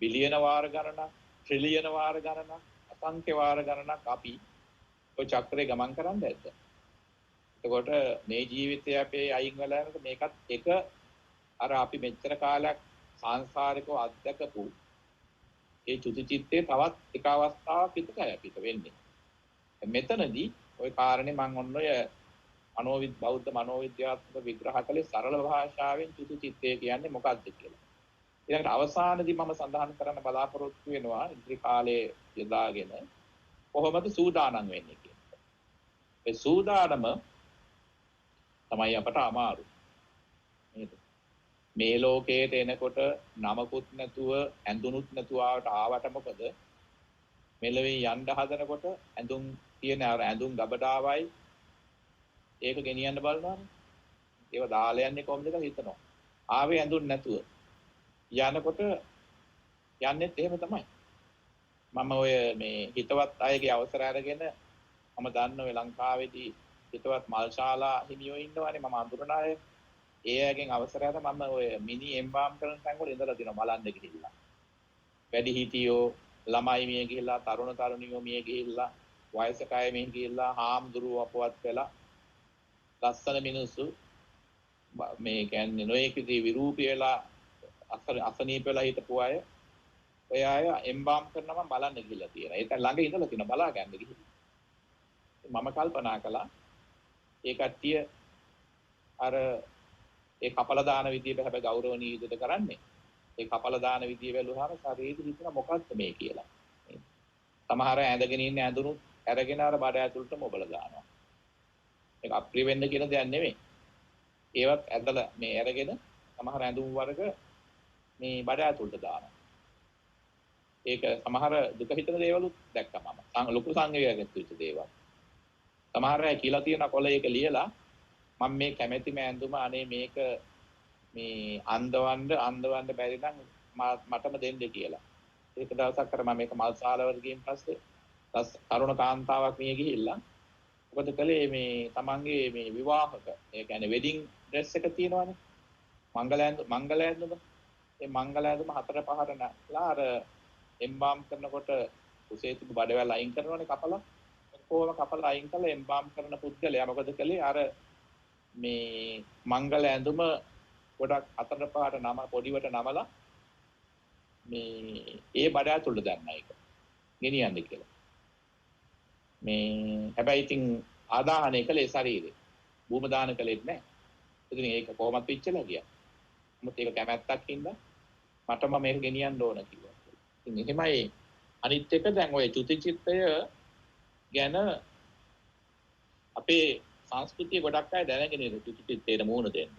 බිලියන වාර ගණනක්, ට්‍රිලියන වාර ගණනක්, අසංඛ්‍ය වාර ගණනක් අපි ඔය චක්‍රේ ගමන් කරන්න ඇද්ද? එතකොට මේ ජීවිතය අපේ අයින් වෙලා යනකොට මේකත් එක අර අපි මෙච්චර කාලයක් සංසාරිකව අත්දකපු ඒ චුතිචිත්තේ තවත් එක අවස්ථාවක් විතරයි අපිට වෙන්නේ. මෙතනදී ওই කාරණේ මම ඔන්න ඔය බෞද්ධ මනෝවිද්‍යාත්මක විග්‍රහ කළේ සරල භාෂාවෙන් චුතිචිත්තේ කියන්නේ මොකක්ද කියලා. ඊළඟට අවසානයේදී මම සඳහන් කරන්න බලාපොරොත්තු වෙනවා ඉදිරි කාලයේ යොදාගෙන කොහොමද සූදානම් වෙන්නේ කියලා. ඒ සූදානම තමයි අපට අමාරු. නේද? මේ ලෝකයට එනකොට නමකුත් නැතුව ඇඳුනුත් නැතුව ආවට මොකද මෙලොවේ යන්න හදනකොට ඇඳුම් තියෙන අර ඇඳුම් ගබඩාවයි ඒක ගෙනියන්න බලනවානේ. ඒව දාලා යන්නේ කොහොමද කියලා හිතනවා. ආවේ ඇඳුම් නැතුව. යනකොට යන්නෙත් එහෙම තමයි. මම ඔය මේ හිතවත් අයගේ අවසර අරගෙන මම දන්න ඔය ලංකාවේදී හිතවත් මල්ශාලා හිමියෝ ඉන්නවානේ මම අඳුරන අය. ඒ අයගෙන් අවසර අරගෙන මම ඔය මිනි එම්බාම් කරන තැන් වල ඉඳලා දිනවා බලන්න ගිහිල්ලා. වැඩි හිටියෝ ළමයි මිය ගිහිල්ලා තරුණ තරුණියෝ මිය ගිහිල්ලා වයසක අය මිය ගිහිල්ලා හාමුදුරුවෝ අපවත් වෙලා ලස්සන මිනිස්සු මේ කියන්නේ නොයෙක් විදිහේ විරූපී වෙලා අසනීප වෙලා හිටපු අය ඔය අය එම්බාම් කරනවා මම බලන්න ගිහිල්ලා තියෙනවා. ඒක ළඟ ඉඳලා තියෙනවා බලා ගන්න ගිහිල්ලා. මම කල්පනා කළා ඒ කට්ටිය අර ඒ කපල දාන විදියට හැබැයි ගෞරවණීය විදියට කරන්නේ. ඒ කපල දාන විදිය බැලුවාම ශරීරෙ හිතන මොකක්ද මේ කියලා. සමහර ඇඳගෙන ඉන්න ඇඳුණු අරගෙන අර බඩ ඇතුළටම ඔබලා දානවා. ඒක අප්‍රිය වෙන්න කියන දෙයක් නෙමෙයි. ඒවත් ඇඳලා මේ අරගෙන සමහර ඇඳුම් වර්ග මේ බඩ ඇතුළට දානවා. ඒක සමහර දුක හිතන දේවලුත් දැක්කම මම ලොකු සංවේගයක් ඇතුළත දේවල්. සමහර අය කියලා තියෙන කොළ ඒක ලියලා මම මේ කැමැතිම ඇඳුම අනේ මේක මේ අන්දවන්න බැරි නම් මටම දෙන්න කියලා. ඒක දවසක් අර මම මේක මල්ශාලාවට ගිහින් පස්සේ තරුණ කාන්තාවක් මිය ගිහිල්ලා මොකද කළේ මේ තමන්ගේ මේ විවාහක ඒ කියන්නේ වෙඩින් ඩ්‍රෙස් එක තියෙනවානේ මංගල ඇඳුම ඒ මංගල ඇඳුම හතර පහර නැලා අර එම්බාම් කරනකොට කුසේ තිබු බඩවැල් අයින් කරනවානේ කපලා ඔක්කොම කපලා අයින් කළා එම්බාම් කරන පුද්ගලයා මොකද කළේ අර මේ මංගල ඇඳුම ගොඩක් හතර පහර නම පොඩිවට නමලා මේ ඒ බඩ ඇතුළට දැම්මා ඒක ගෙනියන්න කියලා මේ හැබැයි ඉතින් ආදාහනය කළේ ශරීරේ භූම දාන කළෙත් නැහැ ඉතින් ඒක කොහොමද පිච්චලා ගියා මොකද ඒක කැමැත්තක් හින්දා මට මම මේක ගෙනියන්න ඕන කිව්වා. ඉතින් එහෙමයි අනිත් එක දැන් ඔය චුතිචිත්තය ගැන අපේ සංස්කෘතිය ගොඩක් අය දැනගෙන ඉන්නේ චුතිචිත්තේට මුහුණ දෙන්න.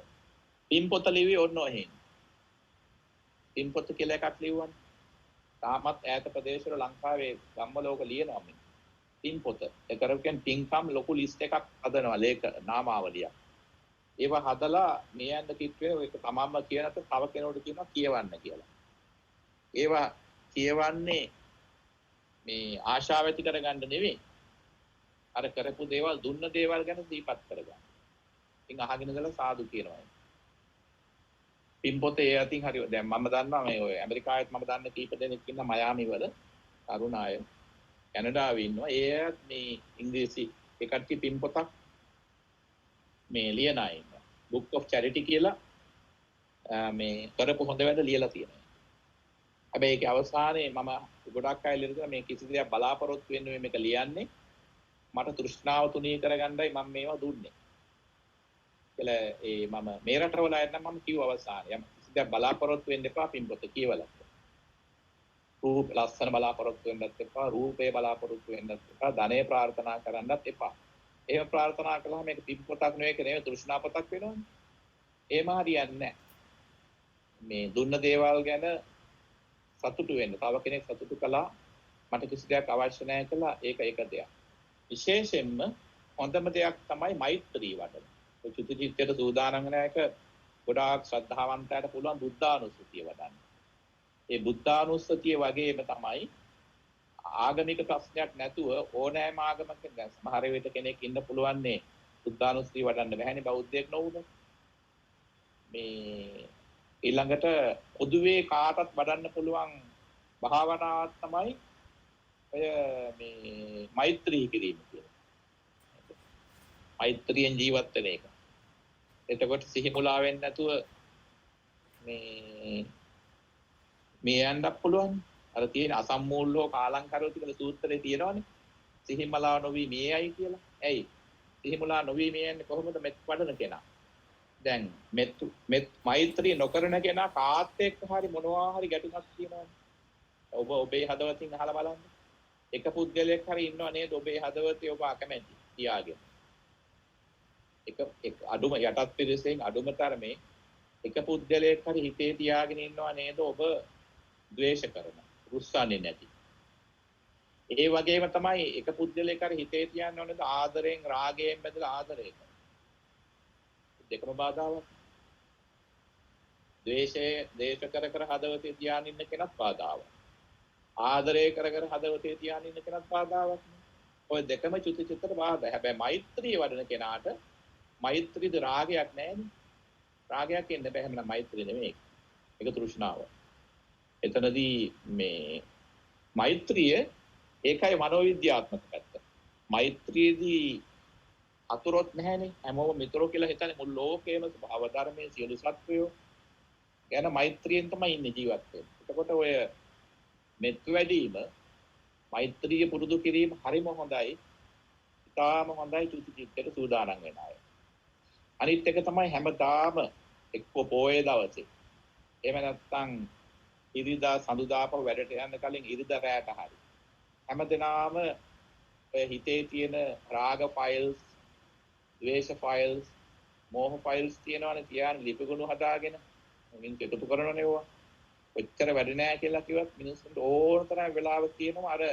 පින්පොත ලිව්වේ ඔන්න ඔහෙන්. පින්පොත කියලා එකක් ලිව්වනේ. තාමත් ඈත ප්‍රදේශවල ලංකාවේ ගම්වලෝක ලියනවා මේ. පින්පොත. ඒ කරපු පින්කම් ලොකු ලිස්ට් එකක් හදනවා ලේඛ නාමාවලියක්. ඒවා හදලා මේ යන්න කිට් වෙන ඒක තමන්ම කියනත් තව කෙනෙකුට කියනවා කියවන්න කියලා. ඒවා කියවන්නේ මේ ආශාව ඇති කරගන්න නෙවෙයි. අර කරපු දේවල් දුන්න දේවල් ගැන දීපත් කරගන්න. ඉතින් අහගෙන ඉඳලා සාදු කියනවා. පින්පොතේ ඒ අතින් හරි දැන් මම දන්නවා මේ ඔය ඇමරිකාවෙත් මම දන්න කීප දෙනෙක් ඉන්න මයාමි වල තරුණ අය කැනඩාවේ ඉන්නවා. ඒත් මේ ඉංග්‍රීසි ඒ කට්ටිය පින්පොතක් මේ ලියන අය ඉන්නවා. Book of Charity කියලා මේ කරපු හොඳ වැඩ ලියලා තියෙනවා. හැබැයි ඒකේ අවසානයේ මම ගොඩක් අය ලියලා මේ කිසි දෙයක් බලාපොරොත්තු වෙන්නේ මේක ලියන්නේ මට තෘෂ්ණාව තුනී කරගන්නයි මම මේවා දුන්නේ. කියලා ඒ මම මේ රටවල අය නම් මම කිව්ව අවසානයේ කිසි දෙයක් බලාපොරොත්තු වෙන්න එපා පින්පොත කියවලා. රූප ලස්සන බලාපොරොත්තු වෙන්නත් එපා, රූපේ බලාපොරොත්තු වෙන්නත් එපා, ධනෙ ප්‍රාර්ථනා කරන්නත් එපා. එහෙම ප්‍රාර්ථනා කළාම මේක පින්පොතක් නෙවෙයි තෘෂ්ණා පොතක් වෙනවනේ. එහෙම හරියන්නේ නැහැ. මේ දුන්න දේවල් ගැන සතුටු වෙන්න. තව කෙනෙක් සතුටු කළා මට කිසි දෙයක් අවශ්‍ය නැහැ කියලා ඒක එක දෙයක්. විශේෂයෙන්ම හොඳම දෙයක් තමයි මෛත්‍රී වඩන. ඔය චුතිචිත්තයට සූදානම් වෙන එක ගොඩාක් ශ්‍රද්ධාවන්තයට පුළුවන් බුද්ධානුස්සතිය වඩන්න. ඒ බුද්ධානුස්සතිය වගේම තමයි ආගමික ප්‍රශ්නයක් නැතුව ඕනෑම ආගමක දැන් සමහර විට කෙනෙක් ඉන්න පුළුවන් නේ බුද්ධානුස්සතිය වඩන්න බැහැනේ බෞද්ධයෙක් නොවුනොත්. මේ ඊළඟට පොදුවේ කාටත් වඩන්න පුළුවන් භාවනාවක් තමයි ඔය මේ මෛත්‍රී කිරීම කියන්නේ. මෛත්‍රියෙන් ජීවත් වෙන එක. එතකොට සිහි මුලා වෙන්නේ නැතුව මේ යන්නත් පුළුවන්. අර තියෙන අසම්මූලෝ කාලංකරෝති කියලා සූත්‍රයේ තියෙනවනේ. සිහි මුලා නොවි මේයි කියලා. ඇයි? සිහි මුලා නොවි මේ යන්නේ කොහොමද මෙත් වඩන කෙනා? දැන් මෙත් මෛත්‍රී නොකරන කෙනා කාත් එක්ක හරි මොනවා හරි ගැටුමක් තියෙනවනේ. ඔබ ඔබේ හදවතින් අහලා බලන්න. එක පුද්ගලයෙක් හරි ඉන්නව නේද ඔබේ හදවතේ ඔබ අකමැති තියාගෙන. එක අඩුම යටත් පිරිසෙන් අඩුම තරමේ එක පුද්ගලයෙක් හරි හිතේ තියාගෙන ඉන්නව නේද ඔබ ද්වේෂ කරන රුස්සන්නේ නැති. ඒ වගේම තමයි එක පුද්ගලයෙක් හරි හිතේ තියන්න ඕනේද ආදරයෙන් රාගයෙන් බැඳලා ආදරය කරන. දෙකම බාධාවක්. ද්වේෂ කර හදවතේ තියාගෙන ඉන්න කෙනත් බාධාවක්. ආදරය කර හදවතේ තියාගෙන ඉන්න කෙනත් බාධාවක්. ඔය දෙකම චුතිචිත්තට බාධා. හැබැයි මෛත්‍රී වඩන කෙනාට මෛත්‍රීද රාගයක් නැහැනේ. රාගයක් එන්න බෑ හැමනම් මෛත්‍රිය නෙමෙයි. ඒක තෘෂ්ණාව. එතනදී මේ මෛත්‍රිය ඒකයි මනෝවිද්‍යාත්මක පැත්ත. මෛත්‍රියේදී අතුරුත් නැහැනේ. හැමෝම මිත්‍රෝ කියලා හිතන්නේ මුළු ලෝකේම ස්වභාව ධර්මයේ සියලු සත්වයෝ ගැන මෛත්‍රියෙන් තමයි ඉන්නේ ජීවත් වෙන්නේ. එතකොට ඔය මෙත් වැඩිම මෛත්‍රිය පුරුදු කිරීම හරිම හොඳයි. ඉතාම හොඳයි චුතිචිත්තට සූදානම් වෙන අය. අනිත් එක තමයි හැමදාම එක්ක පොයේ දවසේ. එහෙම නැත්නම් ඉරිදා සඳුදාපව වැඩට යන්න කලින් ඉරිදා රැයට හරි. හැමදෙනාම ඔය හිතේ තියෙන රාග ෆයිල්ස්, ද්වේෂ ෆයිල්ස්, මෝහ ෆයිල්ස් තියෙනවනේ තියාන ලිපිගුණ හදාගෙන මිනිස්සු එකතු කරනවනේ ඒවා. ඔච්චර වැඩ නැහැ කියලා කිව්වත් මිනිස්සුන්ට ඕන තරම් වෙලාවක් තියෙනවා අර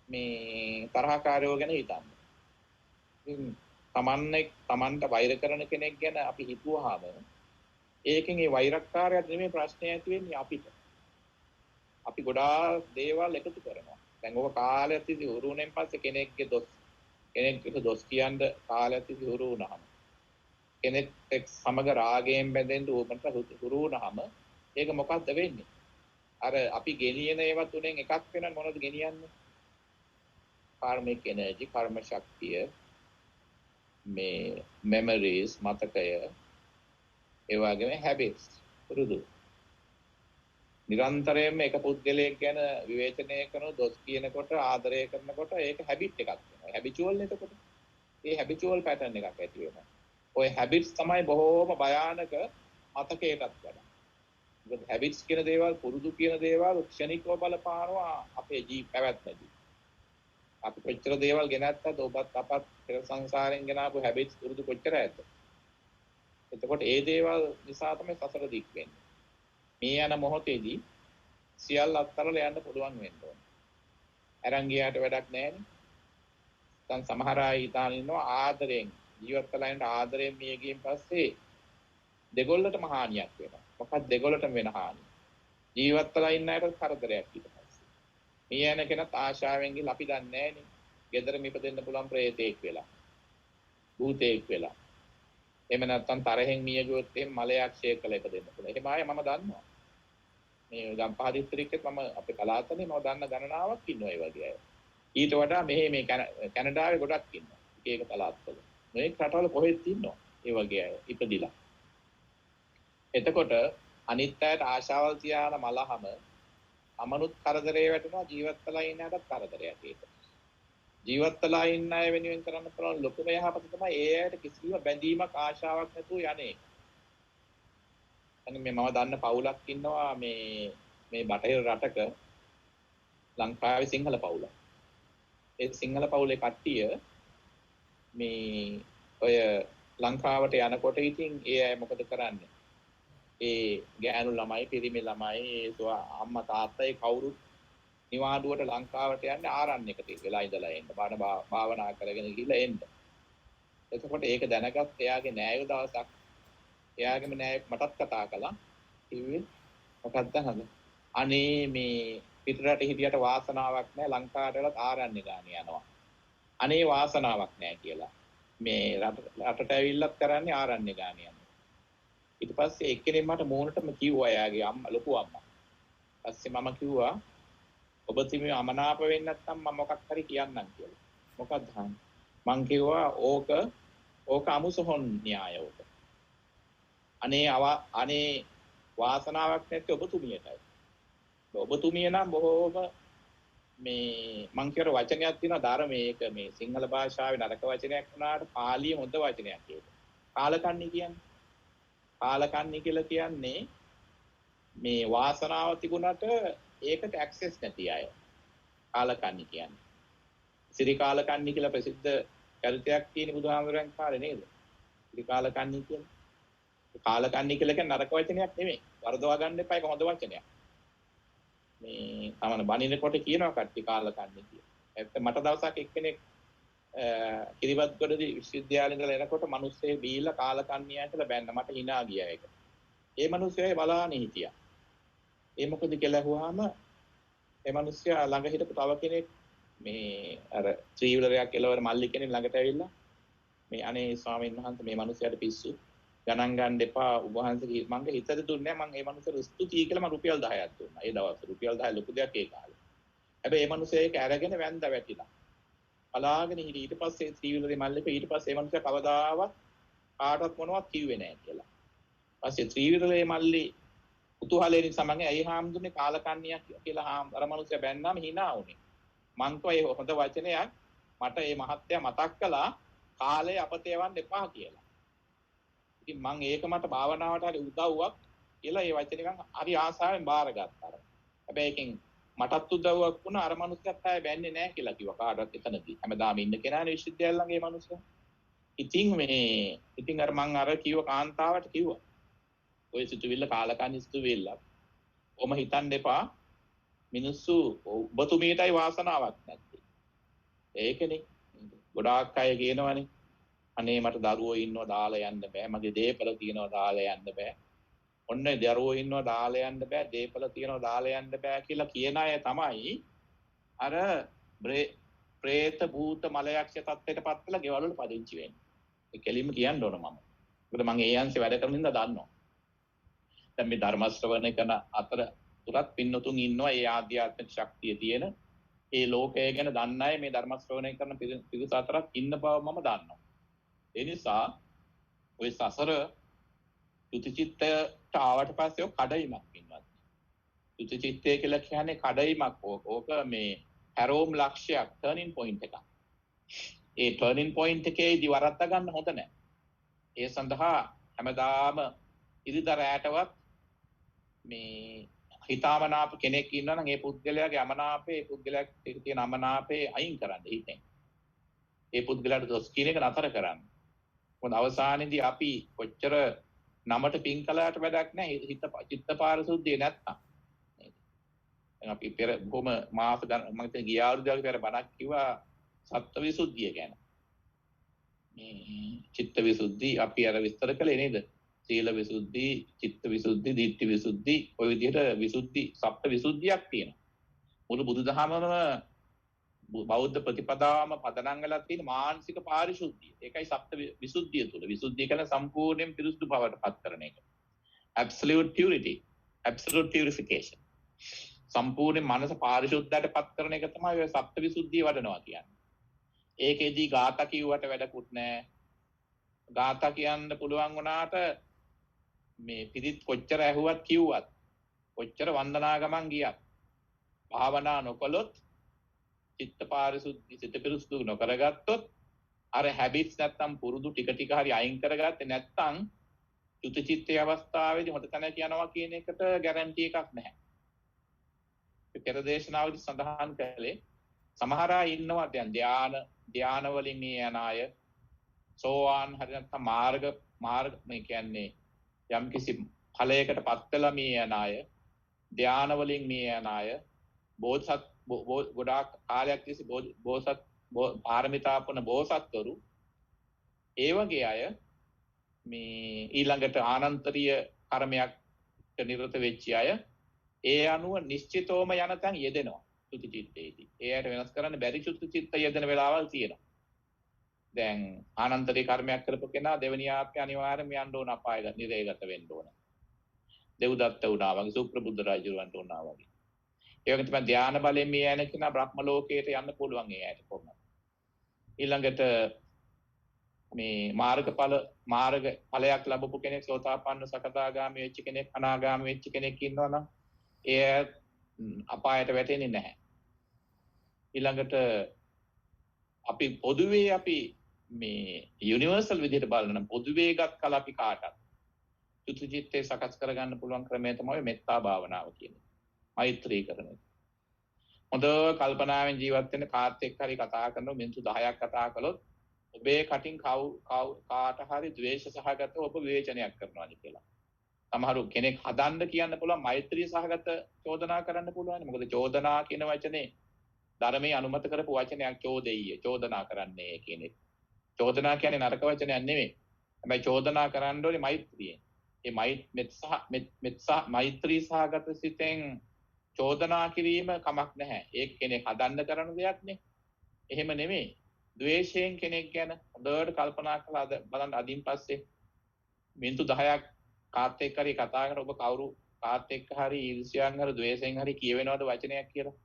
මේ තරහකාරයෝ ගැන හිතන්න. ඉතින් තමන්ට වෛර කරන කෙනෙක් ගැන අපි හිතුවාම ඒකෙන් ඒ වෛරක්කාරයාට නෙමෙයි ප්‍රශ්නේ ඇති වෙන්නේ අපිට. අපි ගොඩාක් දේවල් එකතු කරනවා. දැන් ඔබ කාලයක් තිස්සේ හුරු වුණෙන් පස්සේ කෙනෙක්ට දොස් කියන්න කාලයක් තිස්සේ හුරු වුණාම කෙනෙක් සමග රාගයෙන් බැඳෙන්න උඹට හුරු වුණාම ඒක මොකක්ද වෙන්නේ? අර අපි ගෙනියන ඒවා තුනෙන් එකක් වෙන මොනවද ගෙනියන්නේ? කාර්මික එනර්ජි, කර්ම ශක්තිය, මේ මෙමරිස්, මතකය, ඒ වගේම හැබිට්ස්, පුරුදු. නිරන්තරයෙන්ම එක පුද්ගලයෙක් ගැන විවේචනය කරන දොස් කියනකොට ආදරය කරනකොට ඒක හැබිට් එකක් වෙනවා. හැබිචුවල් එතකොට. ඒ හැබිචුවල් පැටර්න් එකක් ඇති වෙනවා. ওই හැබිට්ස් තමයි බොහෝම භයානක මතකයටත් වඩා. මොකද හැබිට්ස් කියන දේවල් පුරුදු කියන දේවල් ක්ෂණිකව බලපානවා අපේ පැවැත්මදී. අපි කොච්චර දේවල් ගෙනත්තද ඔබත් අපත් පෙර සංසාරයෙන් ගෙනාවු හැබිට්ස් පුරුදු කොච්චර ඇද්ද? එතකොට ඒ දේවල් නිසා තමයි සසර දික් වෙන්නේ. මේ යන මොහොතේදී සියල්ල අත්හැරලා යන්න පුළුවන් වෙන්න ඕන. අරන් ගියාට වැඩක් නැහැ. දැන් සමහර අය හිතාන ඉන්නවා ආදරෙන් ජීවත් වෙලා ඉන්න ආදරෙන් මිය ගියන් පස්සේ දෙගොල්ලටම හානියක් වෙනවා. මොකක්ද දෙගොල්ලටම වෙන හානිය? ජීවත් වෙලා ඉන්න අයට කරදරයක් ඊට පස්සේ. මේ යන කෙනත් ආශාවෙන් ගිහලා අපි දන්නේ නැහනේ. ගෙදර මිපදෙන්න පුළුවන් ප්‍රේතෙක් වෙලා. භූතෙක් වෙලා. එහෙම නැත්නම් තරහෙන් මිය ගියොත් එහෙම මලයක් ෂේක් කළ ඉපදෙන්න පුළුවන්. එහෙම අය මම දන්නවා. මේ ගම්පහ දිස්ත්‍රික්කෙත් මම අපේ පළාතනේ මම දන්න ගණනාවක් ඉන්නවා ඒ වගේ අය. ඊට වඩා මේ කැනඩාවේ ගොඩක් ඉන්නවා. එක පළාත්වල. මේ රටවල කොහෙත් ඉන්නවා. ඒ වගේ අය ඉපදිලා. එතකොට අනිත් අයට ආශාවල් තියාන මලහම අමනුත් කරදරේ වැටෙනවා ජීවත් වෙලා ඉන්න අයටත් කරදරයක් ඒක. ජීවත් වෙලා ඉන්න අය වෙනුවෙන් කරන්න පුළුවන් ලොකුම යහපත තමයි ඒ අයට කිසිම බැඳීමක් ආශාවක් නැතුව යන්නේ. අනේ මම දන්න පවුලක් ඉන්නවා මේ බටහිර රටක ලංකාවේ සිංහල පවුලක්. ඒ සිංහල පවුලේ කට්ටිය මේ ඔය ලංකාවට යනකොට ඉතින් ඒ අය මොකද කරන්නේ? ඒ ගෑනු ළමයි පිරිමි ළමයි අම්මා තාත්තා ඒ කවුරුත් නිවාඩුවට ලංකාවට යන්නේ ආරණ්‍යයකට වෙලා ඉඳලා එන්න. බණ භාවනා කරගෙන ගිහලා එන්න. එතකොට ඒක දැනගත් එයාගේ නෑයෝ දවසක් එයාගේම නෑයෙක් මටත් කතා කළා. කිව්වේ මොකක්ද නේද? අනේ මේ පිටරට හිටියට වාසනාවක් නෑ ලංකාවටවත් ආරණ්‍ය ගාන යනවා. අනේ වාසනාවක් නෑ කියලා. මේ රටට ඇවිල්ලත් කරන්නේ ආරණ්‍ය ගාන යනවා. ඊට පස්සේ එක්කෙනෙක් මට මූණටම කිව්වා එයාගේ අම්මා ලොකු අම්මා. ඊපස්සේ මම කිව්වා ඔබතුමිය අමනාප වෙන්නේ නැත්නම් මම මොකක් හරි කියන්නම් කියලා. මොකක්ද හාන්? මං කිව්වා ඕක අමුසොහොන් න්‍යාය ඕක. අනේ වාසනාවක් නැත්තේ ඔබතුමියටයි. ඔබතුමිය නම් බොහෝම මේ මං කියන වචනයක් තියෙනවා ධර්මයේක මේ සිංහල භාෂාවේ නරක වචනයක් වුණාට පාලියේ හොඳ වචනයක් ඒක. කාලකන්ණි කියන්නේ. කාලකන්ණි කියලා කියන්නේ මේ වාසනාව තිබුණට ඒකට ඇක්සස් නැති අය. කාලකන්ණි කියන්නේ. සිරි කාලකන්ණි කියලා ප්‍රසිද්ධ චරිතයක් තියෙන බුදුහාමුදුරන් කාලේ නේද? සිරි කාලකන්ණි කියන්නේ. කාලකන්ණි කියලා කියන්නේ නරක වචනයක් නෙමෙයි. වරදවා ගන්න එපා ඒක හොඳ වචනයක්. මේ තමන බණිනකොට කියනවා කට්ටි කාලකන්ණි කියලා. ඇත්ත මට දවසක් එක්කෙනෙක් කිරිබත්ගොඩදී විශ්වවිද්‍යාලේ ඉඳලා එනකොට මිනිස්සේ බීලා කාලකන්ණියා කියලා බැන්න මට hina ගියා ඒක. ඒ මිනිස්සයා බලානේ හිටියා. ඒ මොකද කියලා අහුවාම ඒ මිනිස්සයා ළඟ හිටපු තව කෙනෙක් මේ අර ත්‍රිවිලරයක් එලවර මල්ලි කෙනෙක් ළඟට ඇවිල්ලා මේ අනේ ස්වාමීන් වහන්සේ මේ මිනිස්සයාට පිස්සු ගණන් ගන්න එපා ඔබ වහන්සේ මං හිතද දුන්නේ මං ඒ මිනිස්සට ස්තුතියි කියලා මම රුපියල් 10ක් දුන්නා. ඒ දවස්වල රුපියල් 10 ලොකු දෙයක් ඒ කාලේ. හැබැයි ඒ මිනිස්සයා ඒක අරගෙන වැන්ද වැටිලා. බලාගෙන හිටිය ඊට පස්සේ ත්‍රිවිලරේ මල්ලික ඊට පස්සේ ඒ මිනිස්සයා කවදාවත් කාටවත් මොනවත් කිව්වේ නැහැ කියලා. පස්සේ ත්‍රිවිලරේ මල්ලි කුතුහලයෙන් නිසා මම ඇයි හාමුදුරනේ කාලකන්ණියක් කියලා අර මිනිස්සයා බැන්නාම hina වුනේ. මං කෝ ඒ හොඳ වචනයක් මට මේ මහත්තයා මතක් කළා කාලේ අපතේ යවන්න එපා කියලා. ඉතින් මං ඒක මට භාවනාවට හරි උදව්වක් කියලා ඒ වචන එක හරි ආසාවෙන් බාරගත්තා. හැබැයි ඒකෙන් මටත් උදව්වක් වුණා අර මිනිස්සුත් ආයෙ බැන්නේ නැහැ කියලා කිව්වා කාටවත් එතනදී. හැමදාම ඉන්න කෙනානේ විශ්වවිද්‍යාල ළඟ මේ මිනිස්සු. ඉතින් අර මං අර කිව්ව කාන්තාවට කිව්වා. ඔය සිතුවිල්ල කාලකන්ණි සිතුවිල්ල. ඔම හිතන්න එපා. මිනිස්සු ඔබතුමියටයි වාසනාවක් නැත්තේ. ඒකනේ. ගොඩාක් අය කියනවනේ. අනේ මට දරුවෝ ඉන්නවා දාලා යන්න බෑ. මගේ දේපල තියෙනවා දාලා යන්න බෑ. ඔන්න දරුවෝ ඉන්නවා දාලා යන්න බෑ. දේපල තියෙනවා දාලා යන්න බෑ කියලා කියන අය තමයි අර ප්‍රේත භූත මලයක්ෂ තත්ත්වයටපත් වෙලා ගෙවල් වල පදිංචි වෙන්නේ. ඒ කෙලින්ම කියන්න ඕන මම. මොකද මම ඒ අංශේ වැඩ කරන ඉඳලා දන්නවා. දැන් මේ ධර්ම ශ්‍රවණය කරන අතර තුරත් පින්නතුන් ඉන්නවා ඒ ආධ්‍යාත්මික ශක්තිය තියෙන ඒ ලෝකය ගැන දන්න අය මේ ධර්ම ශ්‍රවණය කරන පිරිස අතරත් ඉන්න බව මම දන්නවා. ඒ නිසා ওই සසර තුතිචිත්තට ආවට පස්සේ ඔය කඩයිමක් ඉන්නවා. තුතිචිත්තය කියලා කියන්නේ කඩයිමක්. ඕක මේ හැරෝම් ලක්ෂයක් ටර්නින් පොයින්ට් එකක්. ඒ ටර්නින් පොයින්ට් එකේදී වරද්දා ගන්න හොඳ නැහැ. ඒ සඳහා හැමදාම ඉරිදරෑටවත් මේ හිතාමනාප කෙනෙක් ඉන්නවා නම් ඒ පුද්ගලයාගේ අමනාපේ ඒ පුද්ගලයාට තියෙන අමනාපේ අයින් කරන්න හිතෙන්. ඒ පුද්ගලයාට දොස් කියන එක නතර කරන්න. මොකද අවසානයේදී අපි කොච්චර නමට පින් කළාට වැඩක් නැහැ හිත චිත්ත පාරිශුද්ධිය නැත්තම්. අපි පෙර බොහොම මාස ගණන් මම හිතන්නේ ගිය අවුරුද්දේ පෙර බණක් කිව්වා සත්ත්ව විසුද්ධිය ගැන. මේ චිත්ත විසුද්ධි අපි අර විස්තර කළේ නේද? සීල විසුද්ධි, චිත්ත විසුද්ධි, ධිට්ඨි විසුද්ධි ඔය විදිහට විසුද්ධි සප්ත විසුද්ධියක් තියෙනවා. මුළු බුදුදහමම බෞද්ධ ප්‍රතිපදාවම පදනම් වෙලා තියෙන මානසික පාරිශුද්ධිය. ඒකයි සප්ත විසුද්ධිය තුල. විසුද්ධිය කියන්නේ සම්පූර්ණයෙන් පිරිසුදු බවට පත් කරන එක. absolute purity, absolute purification. සම්පූර්ණ මනස පාරිශුද්ධයට පත් කරන එක තමයි ඔය සප්ත විසුද්ධිය වඩනවා කියන්නේ. ඒකෙදී ගාථා කිව්වට වැඩකුත් නැහැ. ගාථා කියන්න පුළුවන් වුණාට මේ පිරිත් කොච්චර ඇහුවත් කිව්වත් කොච්චර වන්දනා ගමන් ගියත් භාවනා නොකළොත් චිත්ත පාරිශුද්ධි සිත පිරිසුදු නොකරගත්තොත් අර හැබිට්ස් නැත්තම් පුරුදු ටික ටික හරි අයින් කරගත්තේ නැත්තම් චුත චිත්තේ අවස්ථාවේදී හොඳ තැනක යනවා කියන එකට ගැරන්ටි එකක් නැහැ. පෙර දේශනාවලදී සඳහන් කළේ සමහර අය ඉන්නවා දැන් ධාන වලින් මේ යන අය සෝවාන් හරි නැත්නම් මාර්ග මේ කියන්නේ යම් කිසි ඵලයකට පත් වෙලා මේ යන අය ධාන වලින් මේ යන අය බෝසත් ගොඩාක් කාලයක් තිස්සේ බෝසත් පාරමිතා පුන බෝසත්වරු ඒ වගේ අය මේ ඊළඟට ආනන්තරීය කර්මයක් නිරත වෙච්ච අය ඒ අනුව නිශ්චිතවම යන තැන් යෙදෙනවා චුති චිත්තේදී. ඒ අයට වෙනස් කරන්න බැරි චුති චිත්ත යෙදෙන වෙලාවල් තියෙනවා. දැන් ආනන්තරීය කර්මයක් කරපු කෙනා දෙවෙනි ආත්මය අනිවාර්යයෙන්ම යන්න ඕන අපායට නිරේගත වෙන්න ඕන. දෙව්දත්ත වුණා වගේ සුප්‍රබුද්ධ රජුන්ට වුණා වගේ. ඒ වගේ තමයි ධානා බලයෙන් මේ යන කෙනා බ්‍රහ්ම ලෝකයට යන්න පුළුවන් ඒ අයට කොහොමද. ඊළඟට මේ මාර්ග ඵලයක් ලැබපු කෙනෙක් සෝතාපන්න සකදාගාමී වෙච්ච කෙනෙක් අනාගාමී වෙච්ච කෙනෙක් ඉන්නවනම් ඒ අපායට වැටෙන්නේ නැහැ. ඊළඟට අපි පොදුවේ අපි මේ යුනිවර්සල් විදිහට බලන පොදුවේ ගත් කල අපි කාටත් චුති චිත්තේ සකස් කරගන්න පුළුවන් ක්‍රමය තමයි මෙත්තා භාවනාව කියන්නේ. මෛත්‍රී කරන එක. හොඳ කල්පනාවෙන් ජීවත් වෙන්න කාත් එක්ක හරි කතා කරනවා මිනිත්තු 10ක් කතා කළොත් ඔබේ කටින් කාට හරි ද්වේෂ සහගත ඔබ විවේචනයක් කරනවාද කියලා. සමහරු කෙනෙක් හදන්න කියන්න පුළුවන් මෛත්‍රී සහගත චෝදනා කරන්න පුළුවන්. මොකද චෝදනා කියන වචනේ ධර්මයේ අනුමත කරපු වචනයක් චෝදෙය්‍ය චෝදනා කරන්නේ කියන එක. චෝදනා කියන්නේ නරක වචනයක් නෙමෙයි. හැබැයි චෝදනා කරන්න ඕනේ මෛත්‍රියෙන්. ඒ මෛත්‍රී සහගත සිතෙන් චෝදනා කිරීම කමක් නැහැ. ඒක කෙනෙක් හදන්න කරන දෙයක් නේ. එහෙම නෙමෙයි. ද්වේෂයෙන් කෙනෙක් ගැන හොඳට කල්පනා කරලා බලන්න අදින් පස්සේ මිනිත්තු 10ක් කාත් එක්ක හරි කතා කරන ඔබ කවුරු කාත් එක්ක හරි ඊර්ෂ්‍යාවෙන් හරි ද්වේෂයෙන් හරි කියවෙනවද වචනයක් කියලා?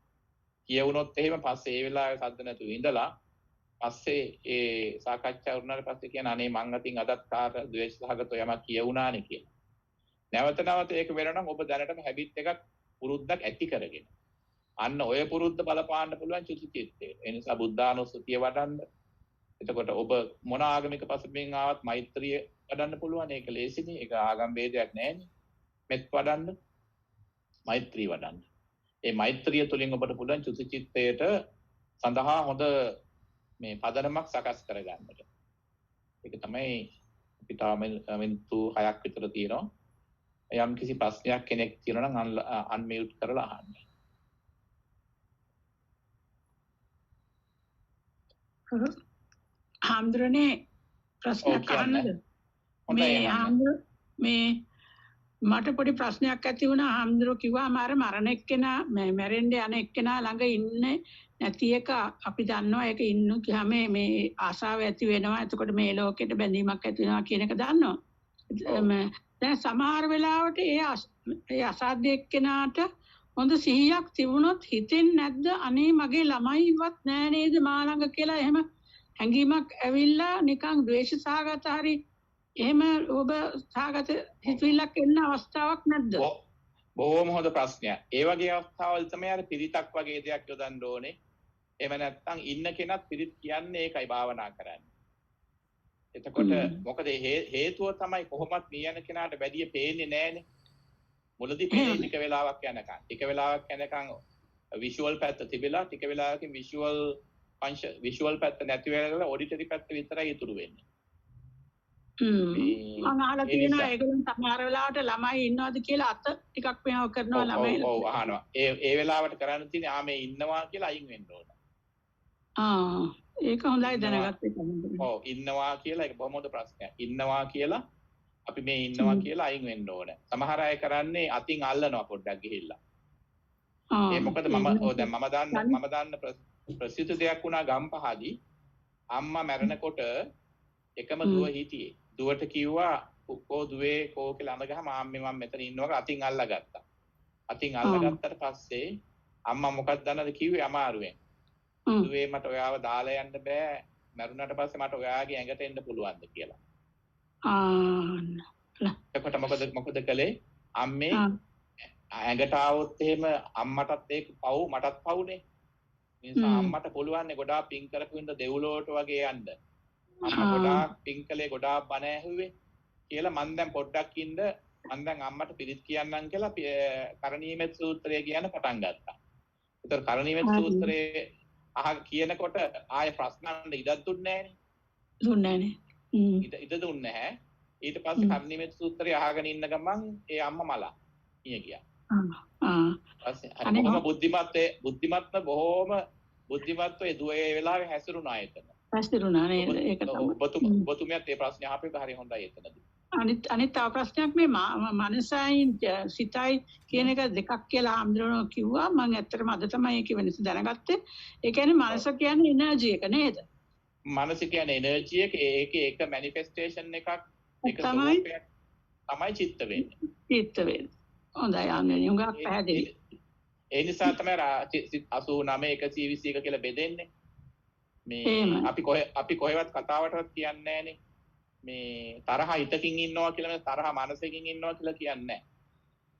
කියවුනොත් එහෙම පස්සේ ඒ වෙලාවේ සද්ද නැතුව ඉඳලා පස්සේ ඒ සාකච්ඡා වුණාට පස්සේ කියන අනේ මං අතින් අදත් කාට ද්වේෂ සහගත යමක් කියවුණානේ කියලා. නැවත නැවත ඒක වෙනනම් ඔබ දැනටම හැබිට් එකක් පුරුද්දක් ඇති කරගෙන අන්න ඔය පුරුද්ද බලපාන්න පුළුවන් චුති චිත්තේ. ඒ නිසා බුද්ධානුස්සතිය වඩන්න. එතකොට ඔබ මොන ආගමික පසුබිමින් ආවත් මෛත්‍රිය වඩන්න පුළුවන්. ඒක ලේසිනේ. ඒක ආගම් ભેදයක් නැහැනේ. මෙත් වඩන්න, මෛත්‍රී වඩන්න. ඒ මෛත්‍රිය තුලින් ඔබට පුළුවන් චුති චිත්තයට සඳහා හොඳ මේ පදනමක් සකස් කරගන්නට. ඒක තමයි අපිට මිනිත්තු 6ක් විතර තියෙනවා. යම් කිසි ප්‍රශ්නයක් කෙනෙක් තියෙනවා නම් අන්මියුට් කරලා අහන්න. හාමුදුරනේ ප්‍රශ්නයක් අහන්නද? මේ මට පොඩි ප්‍රශ්නයක් ඇති වුණා. හාමුදුරුවෝ කිව්වා මාර මරණ එක්කෙනා මැරෙන්න යන එක්කෙනා ළඟ ඉන්නේ නැති එක අපි දන්නවා. ඒක ඉන්නු ගියාම මේ ආශාව ඇති වෙනවා. එතකොට මේ ලෝකෙට බැඳීමක් ඇති වෙනවා කියන එක දන්නවා. දැන් සමහර වෙලාවට ඒ අසාධ්‍ය එක්කෙනාට හොඳ සිහියක් තිබුණොත් හිතෙන්නේ නැද්ද අනේ මගේ ළමයිවත් නෑ නේද මා ළඟ කියලා එහෙම හැඟීමක් ඇවිල්ලා නිකන් ද්වේෂ සහගත හරි එහෙම ඔබ සහගත හිතවිල්ලක් එන්න අවස්ථාවක් නැද්ද? බොහොම හොඳ ප්‍රශ්නයක්. ඒ වගේ අවස්ථාවල් තමයි අර පිරිතක් වගේ දෙයක් යොදන්න ඕනේ. එහෙම නැත්නම් ඉන්න කෙනත් පිරිත් කියන්නේ ඒකයි භාවනා කරන්නේ. එතකොට මොකද හේතුව තමයි කොහොමත් මේ යන කෙනාට වැඩි පේන්නේ නැහැනේ. මුලදී පේන්නේ ටික වෙලාවක් යනකම්. ටික වෙලාවක් යනකම් විෂුවල් පැත්ත තිබිලා ටික වෙලාවකින් විෂුවල් පැත්ත නැති වෙලා ඔඩිටරි පැත්ත විතරයි ඉතුරු වෙන්නේ. මම අහලා තියෙනවා ඒගොල්ලන් සමහර වෙලාවට ළමයි ඉන්නවද කියලා අත ටිකක් මෙහෙම කරනවා ළමයි. ඔව් අහනවා. ඒ වෙලාවට කරන්න තියෙන්නේ ආ මේ ඉන්නවා කියලා අයින් වෙන්න ඕන. ඒක හොඳයි දැනගත්ත එක. ඔව් ඉන්නවා කියලා ඒක බොහොමද ප්‍රශ්නයක්. ඉන්නවා කියලා අපි මේ ඉන්නවා කියලා අයින් වෙන්න ඕන. සමහර අය කරන්නේ අතින් අල්ලනවා පොඩ්ඩක් ගිහිල්ලා. ඒ මොකද මම දන්න ප්‍රසිද්ධ දෙයක් වුණා ගම්පහදී අම්මා මැරෙනකොට එකම දුව හිටියේ. දුවට කිව්වා කෝ දුවේ කෝ කියලා අඳගහම ආම්මේ මම මෙතන ඉන්නවා අතින් අල්ලගත්තා. අතින් අල්ලගත්තට පස්සේ අම්මා මොකක්ද දන්නද කිව්වේ අමාරුවෙන්. දුවේ මට ඔයාව දාලා යන්න බෑ. මැරුණාට පස්සේ මට ඔයාගේ ඇඟට එන්න පුළුවන්ද කියලා. එතකොට මොකද කළේ? අම්මේ ඇඟට ආවොත් එහෙම අම්මටත් ඒක පව් මටත් පව්නේ. නිසා අම්මට පුළුවන් ගොඩාක් පින් කරපු ඉඳ දෙව්ලොවට වගේ යන්න. අම්මා ගොඩාක් පින් කළේ ගොඩාක් බණ ඇහුවේ කියලා මම දැන් පොඩ්ඩක් ඉන්න මම දැන් අම්මට පිළිත් කියන්නම් කියලා කරණීයමෙත් සූත්‍රය කියන පටන් ගත්තා. ඒතර කරණීයමෙත් සූත්‍රයේ කියනකොට ආයේ ප්‍රශ්න අහන්න ඉඩක් දුන්නේ නැහනේ. දුන්නේ නැහැ. ඉඩ දුන්නේ නැහැ. ඊට පස්සේ කරණීයමෙත් සූත්‍රය අහගෙන ඉන්න ගමන් ඒ අම්මා මලා මිය ගියා. බොහොම බොහොම බුද්ධිමත්ව ඒ දුව ඒ වෙලාවේ හැසිරුණා එතන. හැසිරුණා නේද? ඒක තමයි. ඔබතුමියත් ඒ ප්‍රශ්නේ අහපේක හරි හොඳයි එතනදී. අනිත් තව ප්‍රශ්නයක් මේ මනසයි සිතයි කියන එක දෙකක් කියලා හම්දුනෝ කිව්වා. මම ඇත්තටම අද තමයි ඒක වෙනස දැනගත්තේ. ඒ කියන්නේ මනස කියන්නේ එනර්ජි එක නේද? මනස කියන්නේ එනර්ජි එක ඒක මැනිෆෙස්ටේෂන් එකක් ඒක ස්වභාවයක් තමයි චිත්ත වෙන්නේ. චිත්ත වෙන්නේ. හොඳයි යන්නේ උඟක් පැහැදිලි. ඒ නිසා තමයි 89 121 කියලා බෙදෙන්නේ. මේ අපි කොහෙවත් කතාවටවත් කියන්නේ නැහනේ. මේ තරහ හිතකින් ඉන්නවා කියලා තරහ මනසකින් ඉන්නවා කියලා කියන්නේ නැහැ.